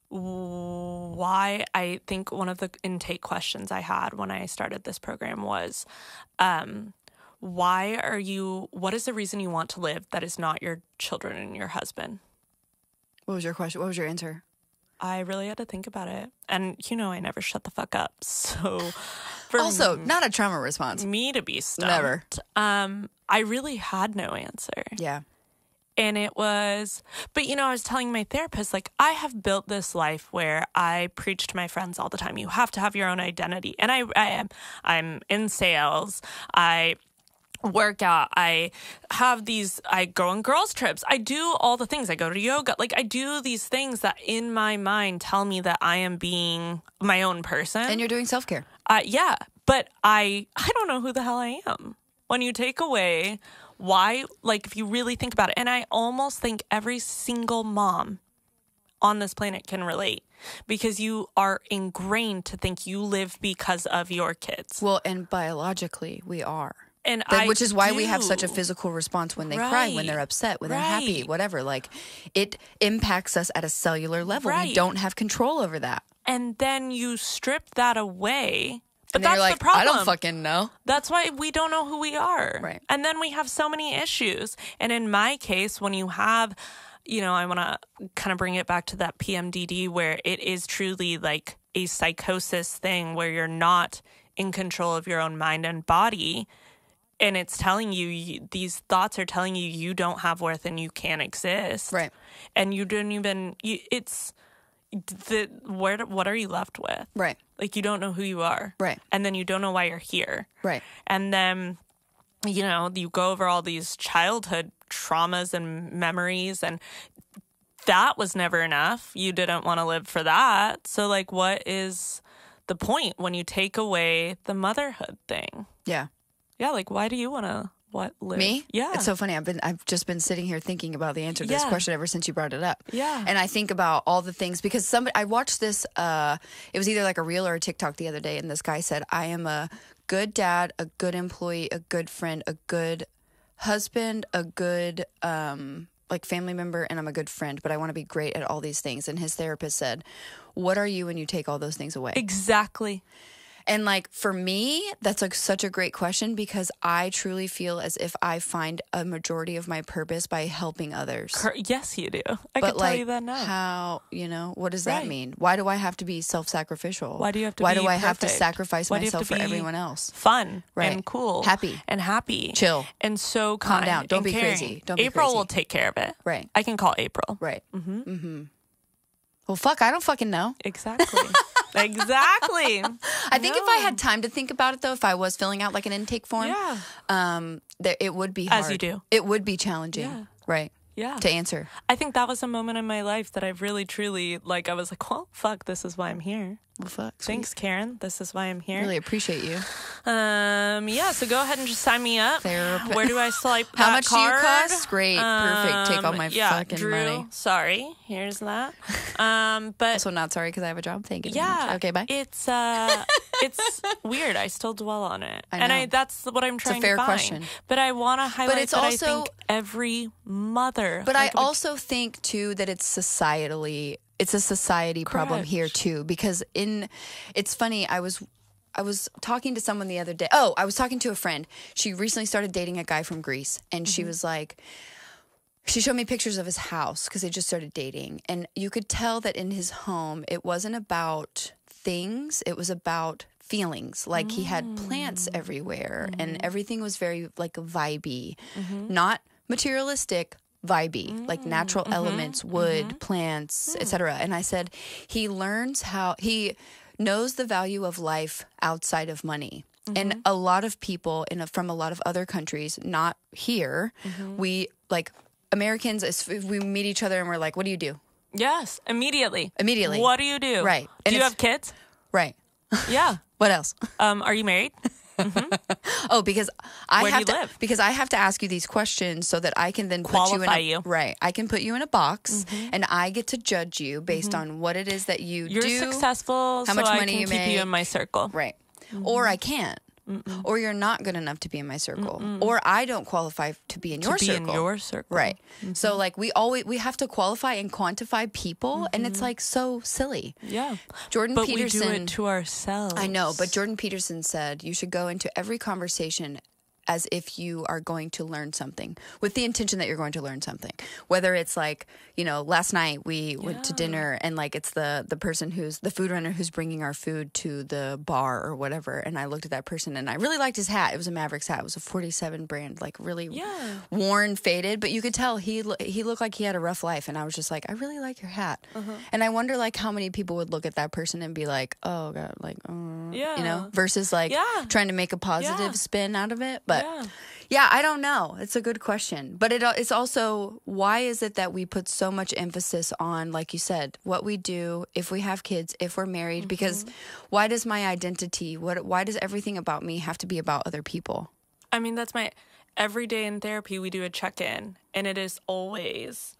why. I think one of the intake questions I had when I started this program was, what is the reason you want to live that is not your children and your husband? What was your question? What was your answer? I really had to think about it. And, I never shut the fuck up. So not a trauma response. Me to be stumped. Never. I really had no answer. Yeah. And it was, but I was telling my therapist, like, I have built this life where I preach to my friends all the time. You have to have your own identity. And I'm in sales. I work out. I go on girls' trips. I do all the things. I go to yoga. Like, I do these things that in my mind tell me that I am being my own person. And you're doing self-care. Yeah. But I don't know who the hell I am. When you take away why, like, if you really think about it, and I almost think every single mom on this planet can relate, because you are ingrained to think you live because of your kids. Well, and biologically we are. And which is why we have such a physical response when they cry, when they're upset, when they're happy, whatever. Like, it impacts us at a cellular level. We don't have control over that. And then you strip that away. But And then that's you're like, the problem. I don't fucking know. That's why we don't know who we are. Right. And then we have so many issues. And in my case, when you have, you know, I want to kind of bring it back to that PMDD, where it is truly like a psychosis thing where you're not in control of your own mind and body. And it's telling you, these thoughts are telling you, you don't have worth and you can't exist. Right. And you don't even, what are you left with? Right. Like, you don't know who you are. Right. And then you don't know why you're here. Right. And then, you know, you go over all these childhood traumas and memories, and that was never enough. You didn't want to live for that. So, like, what is the point when you take away the motherhood thing? Yeah. Yeah, like, why do you want to live? Me? Yeah. It's so funny. I've just been sitting here thinking about the answer to this question ever since you brought it up. Yeah. And I think about all the things, because I watched this, it was either like a reel or a TikTok the other day, and this guy said, I am a good dad, a good employee, a good friend, a good husband, a good like family member, and I'm a good friend, but I want to be great at all these things. And his therapist said, what are you when you take all those things away? Exactly. And like, for me, that's like such a great question, because I truly feel as if I find a majority of my purpose by helping others. Yes, you do. I But can tell you that now. How, what does that mean? Why do I have to be self-sacrificial? Why do you have to Why be do I have to perfect? sacrifice Why do you have myself to for be everyone else? Fun Right. and cool. Happy. Chill. And so Calm kind. down. Don't and be caring. crazy. Don't be April crazy. will take care of it. Right. I can call April. Right. Mm-hmm. Well, fuck, I don't fucking know. Exactly. Exactly. I think if I had time to think about it, though, if I was filling out like an intake form, it would be hard. As you do. It would be challenging. Yeah. Right. Yeah. To answer. I think that was a moment in my life that I've really, truly, like, I was like, well, fuck, this is why I'm here. Well, fuck. Thanks, Karen. This is why I'm here. Really appreciate you. Yeah, so go ahead and just sign me up. Therapist. Where do I swipe How that much card? do you cost? Great. Perfect. Take all my fucking Drew, money. Sorry. Here's that. But Also not sorry because I have a job. Thank you. very yeah. much. Okay, bye. It's weird. I still dwell on it. I know. That's what I'm trying fair to find. question. But I want to highlight it's that also- I think every mother. But I also think too that it's a society problem Correct. here too, because it's funny, I was talking to someone the other day. Oh, I was talking to a friend. She recently started dating a guy from Greece, and she was like, she showed me pictures of his house because they just started dating, and you could tell that in his home it wasn't about things, it was about feelings. Like he had plants everywhere, and everything was very like vibey, not materialistic, vibey, like natural elements, wood, plants, etc. And I said he knows the value of life outside of money. And a lot of people from a lot of other countries, not here, we like Americans, we meet each other and we're like, what do you do? Yes, immediately. Immediately. What do? Right. Do And you have kids? Right. Yeah. What else? Are you married? Oh, because Where do you live? Because I have to ask you these questions so that I can then Qualify you. Right. I can put you in a box, and I get to judge you based on what it is that You're do. successful, how so much I money can you keep you make. in my circle. Right. Or I can't. Or you're not good enough to be in my circle. Or I don't qualify to be in your circle. In your circle. Right. So like we have to qualify and quantify people, and it's like so silly. Yeah. Jordan but Peterson, we do it to ourselves. I know, but Jordan Peterson said you should go into every conversation as if you are going to learn something, with the intention that you're going to learn something. Whether it's like, last night we went to dinner, and like it's the person who's the food runner who's bringing our food to the bar or whatever, and I looked at that person and I really liked his hat. It was a Mavericks hat. It was a 47 brand, like really worn, faded, but you could tell he looked like he had a rough life, and I was just like, I really like your hat. And I wonder like how many people would look at that person and be like, oh God, like, versus like trying to make a positive spin out of it. But yeah, I don't know. It's a good question. But it's also, why is it that we put so much emphasis on, like you said, what we do, if we have kids, if we're married? Because why does my identity, why does everything about me have to be about other people? I mean, that's every day in therapy, we do a check-in, and it is always,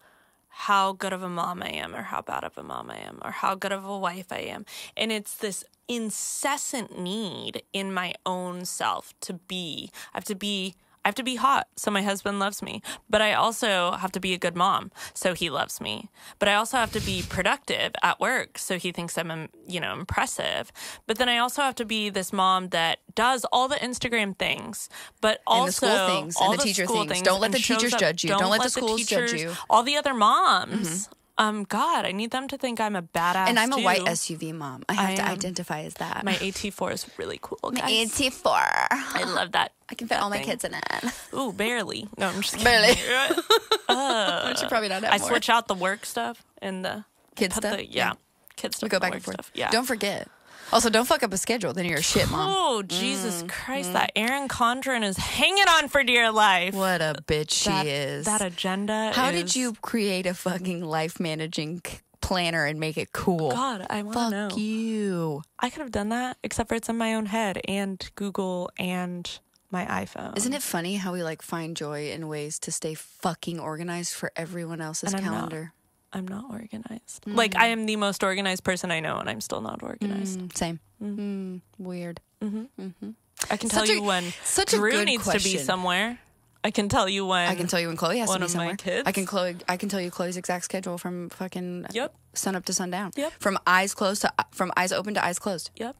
how good of a mom I am or how bad of a mom I am or how good of a wife I am. And it's this incessant need in my own self to be. I have to be hot so my husband loves me, but I also have to be a good mom so he loves me. But I also have to be productive at work so he thinks I'm, impressive. But then I also have to be this mom that does all the Instagram things, but also and the school things all and the teacher things. Don't let the teachers judge you. Don't let the schools judge you. All the other moms. God, I need them to think I'm a badass. And I'm a too. white SUV mom. I have to identify as that. My AT4 is really cool, guys. My AT4. I love that. I can fit all my kids in it. Ooh, barely. No, I'm just kidding. Barely. I should probably not have I more. switch out the work stuff and the kid stuff. Kid stuff. We go back and forth. Stuff. Yeah. Don't forget. Also, don't fuck up a schedule. Then you're a shit mom. Oh, Jesus Christ. That Erin Condren is hanging on for dear life. What a bitch she is. That agenda How did you create a fucking life managing planner and make it cool? God, I want to know. Fuck you. I could have done that, except for it's in my own head and Google and my iPhone. Isn't it funny how we find joy in ways to stay fucking organized for everyone else's calendar? I'm not organized. I am the most organized person I know, and I'm still not organized. Same. Weird. I can tell you when Drew needs to be somewhere. I can tell you when. I can tell you when Chloe has to be somewhere. One of my kids. I can tell you Chloe's exact schedule from fucking sun up to sundown. Yep. From eyes open to eyes closed. Yep.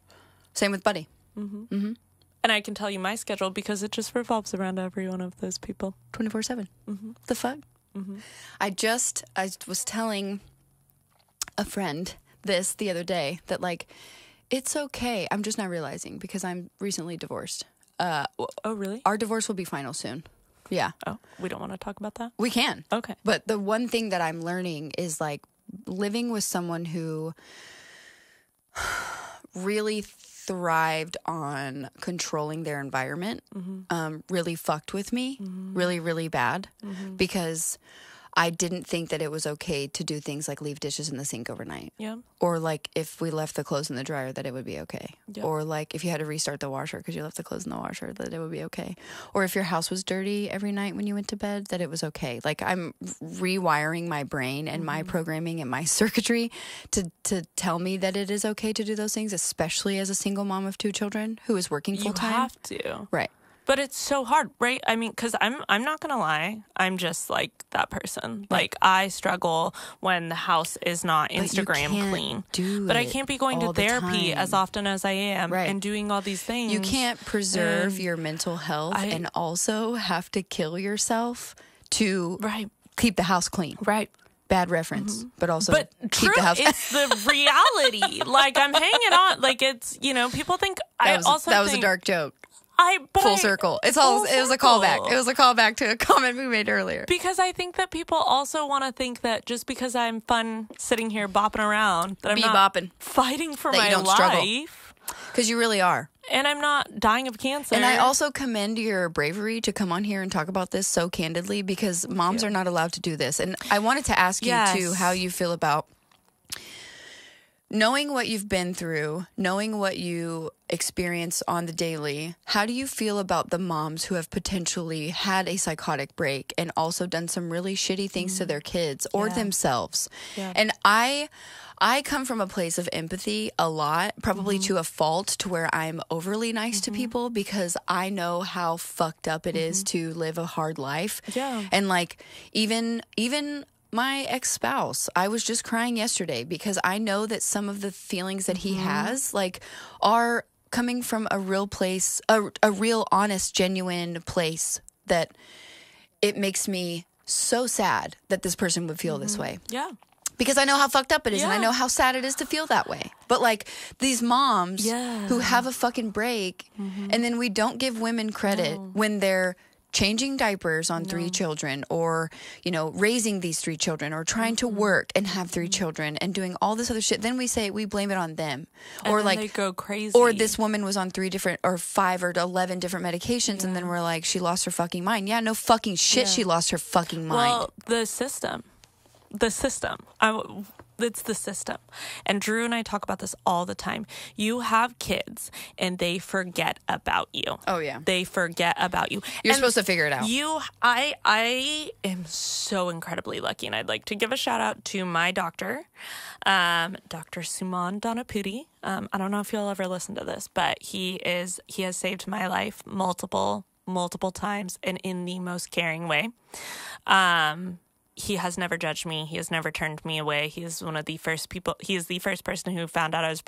Same with Buddy. And I can tell you my schedule because it just revolves around every one of those people. 24/7. The fuck? I was telling a friend this the other day that it's okay. I'm just not realizing because I'm recently divorced. Oh, really? Our divorce will be final soon. Yeah. Oh, we don't want to talk about that? We can. Okay. But the one thing that I'm learning is living with someone who really thrived on controlling their environment, really fucked with me, really, really bad, because I didn't think that it was okay to do things like leave dishes in the sink overnight. Yeah. Or if we left the clothes in the dryer, that it would be okay. Yeah. Or if you had to restart the washer because you left the clothes in the washer, that it would be okay. Or if your house was dirty every night when you went to bed, that it was okay. I'm rewiring my brain and my programming and my circuitry to tell me that it is okay to do those things, especially as a single mom of 2 children who is working full time. You have to. Right. But it's so hard, right? I mean, because I'm not going to lie. I'm just that person. Right. I struggle when the house is not Instagram clean. But I can't be going to therapy as often as I am and doing all these things. You can't preserve your mental health and also have to kill yourself to keep the house clean. Right. Bad reference, but also true, keep the house. It's the reality. I'm hanging on. It's, people think that was a dark joke. Full circle. It was a callback. It was a callback to a comment we made earlier. Because I think that people also want to think that just because I'm fun sitting here bopping around, that I'm not fighting for my life. Because you really are. And I'm not dying of cancer. And I also commend your bravery to come on here and talk about this so candidly because moms are not allowed to do this. And I wanted to ask you, too, how you feel about knowing what you've been through, knowing what you experience on the daily. How do you feel about the moms who have potentially had a psychotic break and also done some really shitty things to their kids or themselves? Yeah. And I come from a place of empathy a lot, probably to a fault, to where I'm overly nice to people because I know how fucked up it is to live a hard life. Yeah. And even my ex-spouse, I was just crying yesterday because I know that some of the feelings that he has are coming from a real place, a real honest, genuine place, that it makes me so sad that this person would feel this way. Yeah. Because I know how fucked up it is and I know how sad it is to feel that way. But these moms who have a fucking break and then we don't give women credit when they're changing diapers on 3 children or, raising these 3 children or trying to work and have 3 children and doing all this other shit. Then we blame it on them. And or they go crazy. Or this woman was on 3 different or 5 or 11 different medications and then we're she lost her fucking mind. Yeah, no fucking shit. She lost her fucking mind. Well, the system. it's the system. And Drew and I talk about this all the time. You have kids and they forget about you. Oh, yeah. They forget about you. You're supposed to figure it out. I am so incredibly lucky, and I'd like to give a shout out to my doctor, Dr. Suman Donapudi. I don't know if you'll ever listen to this, but he has saved my life multiple times and in the most caring way. He has never judged me. He has never turned me away. He is the first person who found out I was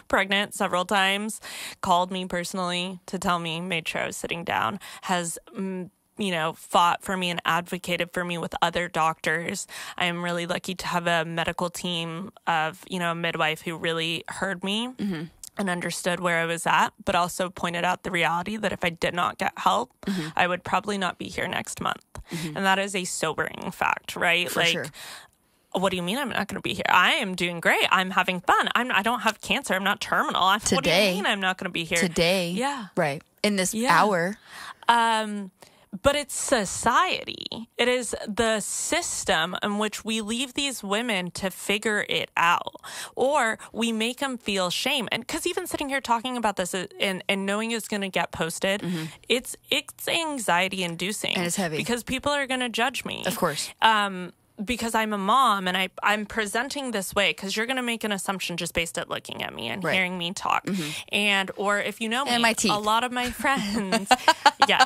pregnant several times, called me personally to tell me, made sure I was sitting down, has, fought for me and advocated for me with other doctors. I am really lucky to have a medical team of, a midwife who really heard me. Mm-hmm. And understood where I was at, but also pointed out the reality that if I did not get help, mm-hmm. I would probably not be here next month. Mm-hmm. And that is a sobering fact, right? For sure. What do you mean I'm not going to be here? I am doing great. I'm having fun. I don't have cancer. I'm not terminal. Today. What do you mean I'm not going to be here? Today. Yeah. Right. In this hour. But it's society. It is the system in which we leave these women to figure it out, or we make them feel shame. And because even sitting here talking about this and knowing it's going to get posted, mm-hmm. it's anxiety inducing. And it's heavy. Because people are going to judge me. Of course. Because I'm a mom and I'm presenting this way, because you're going to make an assumption just based at looking at me and hearing me talk. Mm-hmm. Or if you know me, and my teeth. A lot of my friends,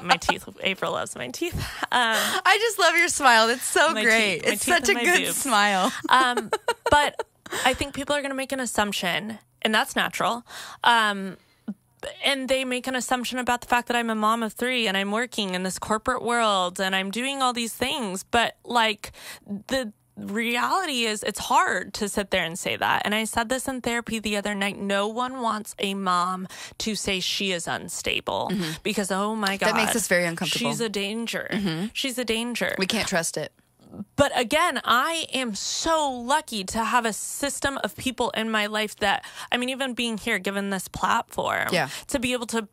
my teeth. April loves my teeth. I just love your smile. It's so great. It's such a good boobs. Smile. But I think people are going to make an assumption, and that's natural. And they make an assumption about the fact that I'm a mom of 3 and I'm working in this corporate world and I'm doing all these things. But the reality is it's hard to sit there and say that. And I said this in therapy the other night. No one wants a mom to say she is unstable because, oh my God. That makes us very uncomfortable. She's a danger. Mm-hmm. She's a danger. We can't trust it. But again, I am so lucky to have a system of people in my life that, even being here, given this platform, to be able to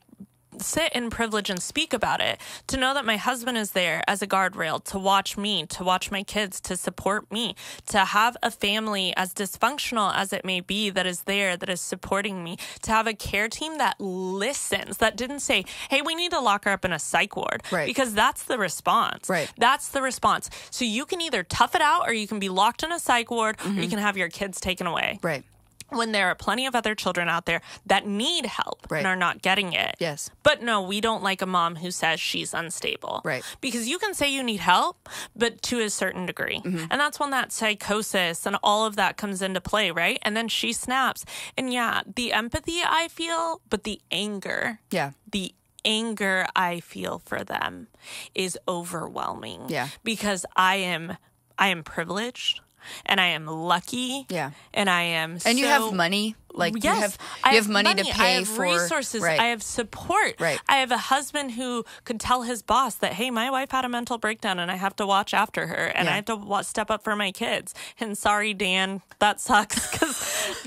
sit in privilege and speak about it, to know that my husband is there as a guardrail to watch me, to watch my kids, to support me, to have a family as dysfunctional as it may be that is there, that is supporting me, to have a care team that listens, that didn't say, hey, we need to lock her up in a psych ward, because that's the response. Right. That's the response. So you can either tough it out or you can be locked in a psych ward or you can have your kids taken away. Right. When there are plenty of other children out there that need help and are not getting it. Yes. But no, we don't like a mom who says she's unstable. Right. Because you can say you need help, but to a certain degree. Mm-hmm. And that's when that psychosis and all of that comes into play, right? And then she snaps. And the empathy I feel, but the anger. Yeah. The anger I feel for them is overwhelming. Yeah. Because I am privileged. And I am lucky. Yeah. And I am And you have money. You have money to pay I have for resources. I have support. Right. I have a husband who could tell his boss that, hey, my wife had a mental breakdown and I have to watch after her and I have to step up for my kids. And sorry, Dan, that sucks because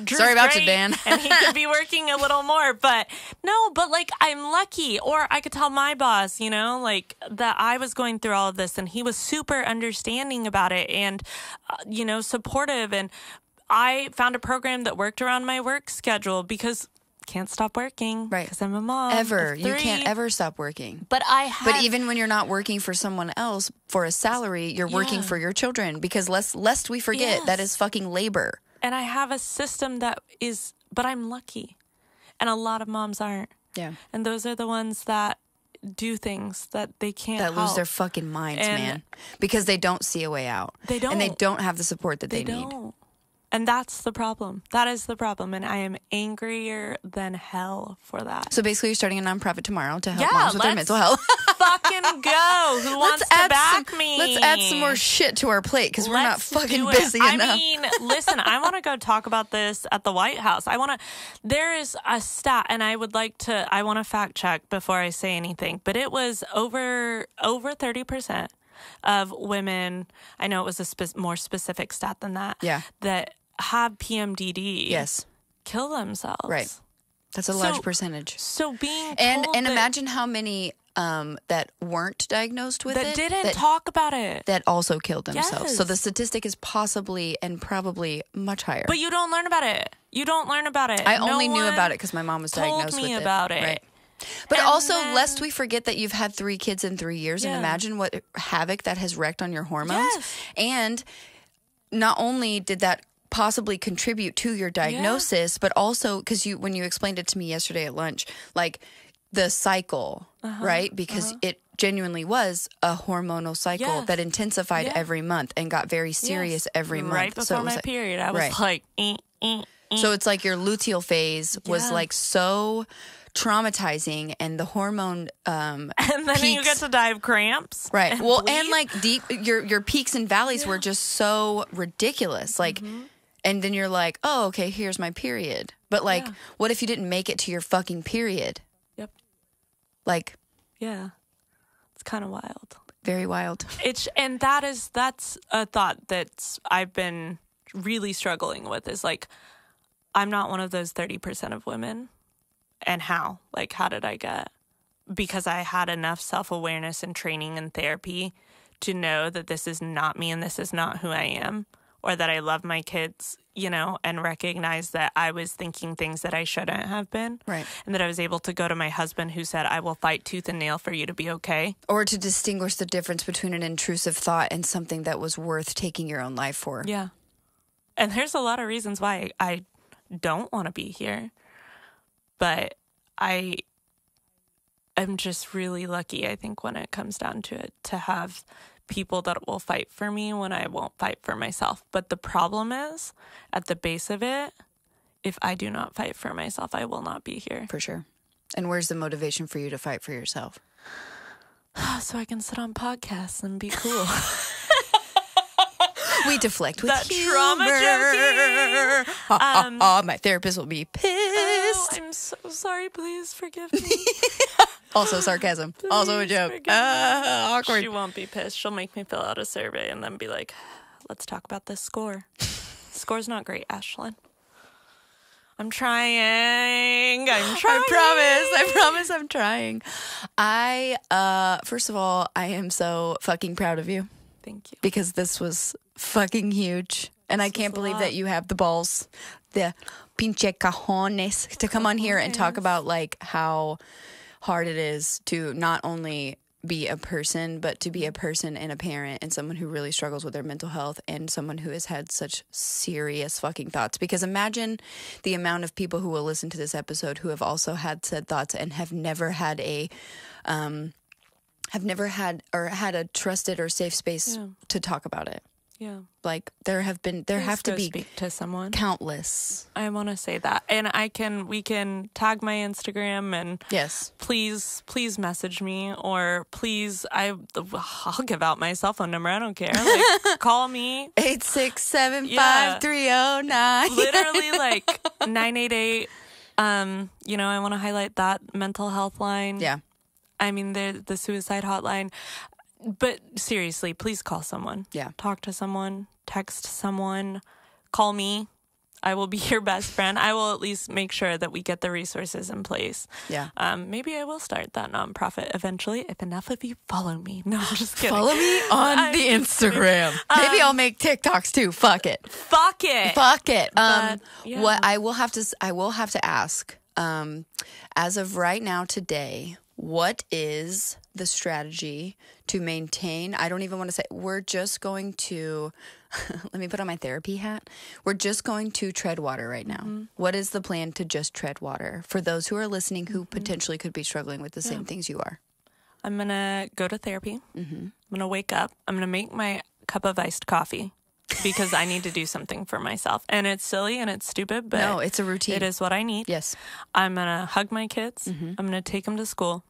sorry about you, Dan. And he could be working a little more. But I'm lucky. Or I could tell my boss, that I was going through all of this and he was super understanding about it and, supportive. And I found a program that worked around my work schedule because can't stop working. Right. Because I'm a mom. Ever. You can't ever stop working. But But even when you're not working for someone else for a salary, you're working for your children because lest we forget that is fucking labor. And I have a system but I'm lucky. And a lot of moms aren't. Yeah. And those are the ones that do things that they can't help. Lose their fucking minds, man. Because they don't see a way out. They don't. And they don't have the support that they need. And that's the problem. That is the problem. And I am angrier than hell for that. So basically you're starting a nonprofit tomorrow to help moms with their mental health. Fucking go. Who wants to back me? Let's add some more shit to our plate because we're not fucking busy enough. Listen, I want to go talk about this at the White House. There is a stat, and I want to fact check before I say anything, but it was over 30% of women, I know it was a more specific stat than that, that have PMDD kill themselves. Right. That's a large percentage. So being and imagine how many that weren't diagnosed with that it. Didn't talk about it. That also killed themselves. Yes. So the statistic is possibly and probably much higher. But you don't learn about it. You don't learn about it. I only knew about it because my mom was diagnosed with it. Told me about it. Right. But And also, then- lest we forget that you've had 3 kids in 3 years, and imagine what havoc that has wreaked on your hormones. Yes. And not only did that possibly contribute to your diagnosis, but also because when you explained it to me yesterday at lunch, like the cycle, right? Because it genuinely was a hormonal cycle that intensified every month and got very serious every month. Right before so it was my like, period, I was like, So it's like your luteal phase was like so traumatizing, and the hormone and then peaks, you get to die of cramps. right? And Well, bleed. and like deep, your peaks and valleys were just so ridiculous. Like, and then you're like, oh, okay, here's my period. But like, what if you didn't make it to your fucking period? Yep. Like, Yeah. It's kind of wild. very wild. And that's a thought that I've been really struggling with, is like, I'm not one of those 30% of women. And how? Like, how did I get? Because I had enough self-awareness and training and therapy to know that this is not me and this is not who I am, or that I love my kids, and recognize that I was thinking things that I shouldn't have been. Right. And that I was able to go to my husband, who said, I will fight tooth and nail for you to be okay. Or to distinguish the difference between an intrusive thought and something that was worth taking your own life for. Yeah. And there's a lot of reasons why I don't want to be here. But I am just really lucky, I think, when it comes down to it, to have people that will fight for me when I won't fight for myself. But the problem is, at the base of it, if I do not fight for myself, I will not be here. For sure. And where's the motivation for you to fight for yourself? So I can sit on podcasts and be cool. We deflect with That humor. trauma joking. My therapist will be pissed. Oh, I'm so sorry. Please forgive me. Also sarcasm. Also a Please joke. forgive me. Awkward. She won't be pissed. She'll make me fill out a survey and then be like, let's talk about this score. Score's not great, Ashlyn. I'm trying. I promise I'm trying. First of all, I am so fucking proud of you. Thank you. Because this was fucking huge. And I can't believe that you have the balls, the pinche cajones, to come on here and talk about like how hard it is to not only be a person, but to be a person and a parent and someone who really struggles with their mental health and someone who has had such serious fucking thoughts. Because imagine the amount of people who will listen to this episode who have also had said thoughts and have never had a a trusted or safe space to talk about it. Yeah. Like there have to be speak to someone. Countless. I want to say that. And we can tag my Instagram and yes, please message me, or please, I'll give out my cell phone number. I don't care. Like, call me 8675309. Literally like 988. I want to highlight that mental health line. Yeah. I mean, the suicide hotline. But seriously, please call someone. Yeah. Talk to someone. Text someone. Call me. I will be your best friend. I will at least make sure that we get the resources in place. Yeah. Maybe I will start that nonprofit eventually if enough of you follow me. No, I'm just kidding. Follow me on the Instagram. Maybe I'll make TikToks too. Fuck it. Fuck it. What I will have to ask, as of right now today, what is the strategy to maintain? I don't even want to say, we're just going to, let me put on my therapy hat. We're just going to tread water right now. Mm-hmm. What is the plan to just tread water for those who are listening who potentially could be struggling with the same things you are? I'm going to go to therapy. Mm-hmm. I'm going to wake up. I'm going to make my cup of iced coffee because I need to do something for myself. And it's silly and it's stupid, but no, it's a routine. It is what I need. Yes. I'm going to hug my kids. Mm-hmm. I'm going to take them to school.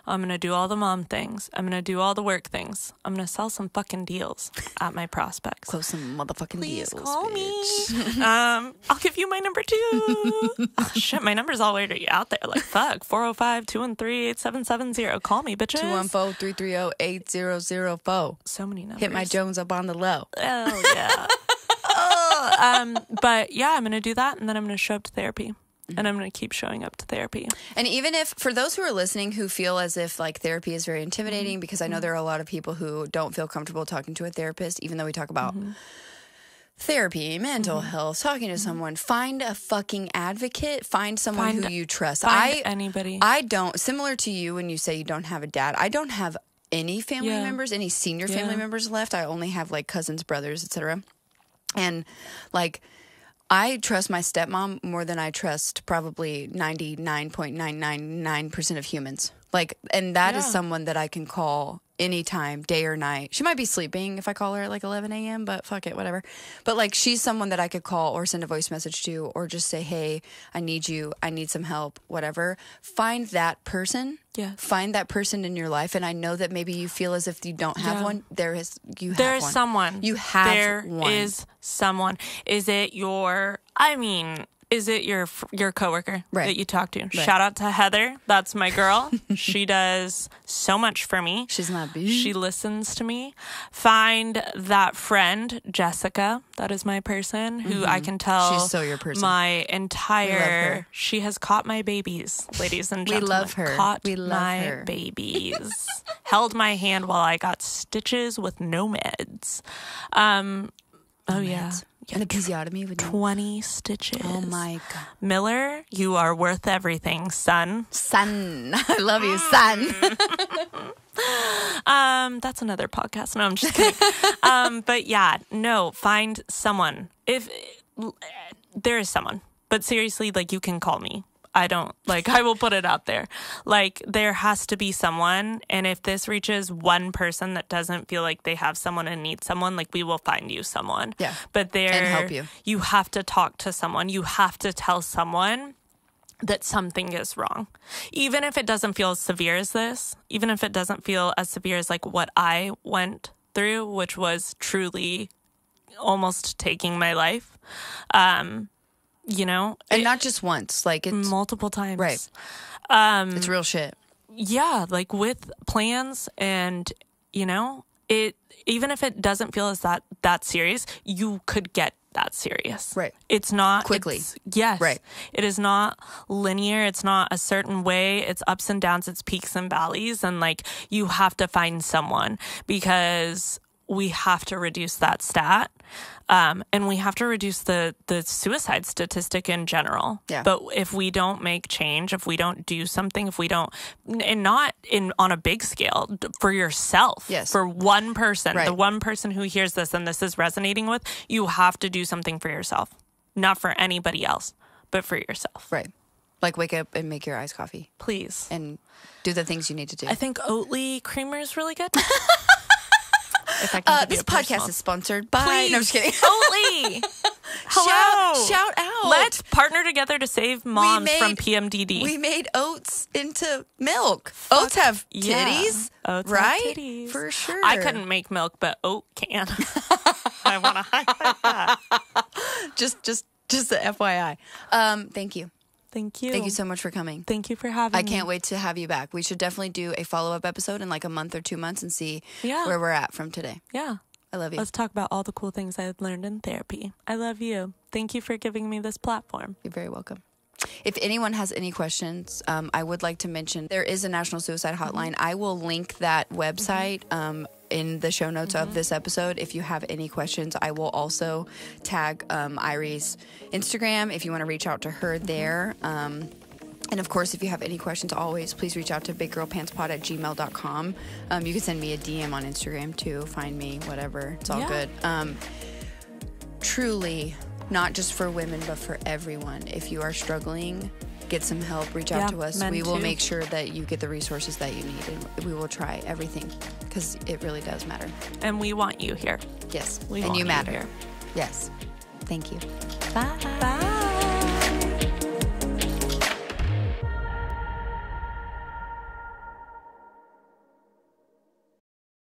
I'm going to do all the mom things. I'm going to do all the work things. I'm going to sell some fucking deals at my prospects. Close some motherfucking Please deals. Call bitch. me. I'll give you my number too. Oh, shit, my number's all way out there. Like, fuck. 405-213-8770. Call me, bitches. 214-330-8004. So many numbers. Hit my Jones up on the low. Oh, yeah. But yeah, I'm going to do that. And then I'm going to show up to therapy. and I'm going to keep showing up to therapy. And even if, for those who are listening who feel as if like therapy is very intimidating, because I know there are a lot of people who don't feel comfortable talking to a therapist, even though we talk about therapy, mental health, talking to someone, find a fucking advocate, find someone who you trust. Find anybody. I don't, similar to you when you say you don't have a dad, I don't have any family members, any senior family members left. I only have like cousins, brothers, etc. And like, I trust my stepmom more than I trust probably 99.999% of humans. Like, and that is someone that I can call anytime, day or night. She might be sleeping if I call her at like 11 a.m., but fuck it, whatever. But like, she's someone that I could call or send a voice message to, or just say, hey, I need you. I need some help, whatever. Find that person. Yeah. Find that person in your life. And I know that maybe you feel as if you don't have one. There is someone. You have one. There is someone. Is it your coworker that you talk to? Right. Shout out to Heather. That's my girl. She does so much for me. She's my boo. She listens to me. Find that friend, Jessica. That is my person who I can tell. She's so your person. My entire. She has caught my babies, ladies and gentlemen. We love her. We love my babies. Held my hand while I got stitches with no meds. Oh yeah. And a episiotomy with 20 stitches. Oh my God. Miller, you are worth everything, son. Son. I love you, son. That's another podcast. No, I'm just kidding. But yeah, no, find someone. If there is someone, but seriously, like, you can call me. I will put it out there. Like, there has to be someone. And if this reaches one person that doesn't feel like they have someone and need someone, like, we will find you someone. Yeah. But and help you. You have to talk to someone. You have to tell someone that something is wrong. Even if it doesn't feel as severe as this, even if it doesn't feel as severe as like what I went through, which was truly almost taking my life. You know, and not just once, like it's multiple times. Right. It's real shit. Yeah. Like, with plans, and, you know, even if it doesn't feel as that serious, you could get that serious. Right. It's not quickly. Yes. Right. It is not linear. It's not a certain way. It's ups and downs. It's peaks and valleys. And like, you have to find someone, because we have to reduce that stat. And we have to reduce the suicide statistic in general. Yeah. But if we don't make change, if we don't do something, if we don't, and not on a big scale, for yourself, yes, for one person, right, the one person who hears this and this is resonating with, you have to do something for yourself, not for anybody else, but for yourself. Right. Like, wake up and make your iced coffee. Please. And do the things you need to do. I think Oatly creamer is really good. If I can this podcast is sponsored by... Please. No, I'm just kidding. Oatly. Hello. Shout out. Let's partner together to save moms from PMDD. We made oats into milk. Oats have titties, Oats right? have titties. For sure. I couldn't make milk, but oat can. I want to highlight that. Just the FYI. Thank you. Thank you. Thank you so much for coming. Thank you for having me. I can't wait to have you back. We should definitely do a follow-up episode in like a month or 2 months and see where we're at from today. Yeah. I love you. Let's talk about all the cool things I've learned in therapy. I love you. Thank you for giving me this platform. You're very welcome. If anyone has any questions, I would like to mention there is a National Suicide Hotline. I will link that website in the show notes of this episode. If you have any questions, I will also tag Airi's Instagram if you want to reach out to her there. And of course, if you have any questions, always please reach out to biggirlpantspod@gmail.com. You can send me a DM on Instagram too. Find me, whatever. It's all good. Truly, not just for women, but for everyone. If you are struggling, get some help. Reach out to us. We will make sure that you get the resources that you need, and we will try everything, because it really does matter. And we want you here. Yes. We want you matter. here. Yes. Thank you. Bye. Bye.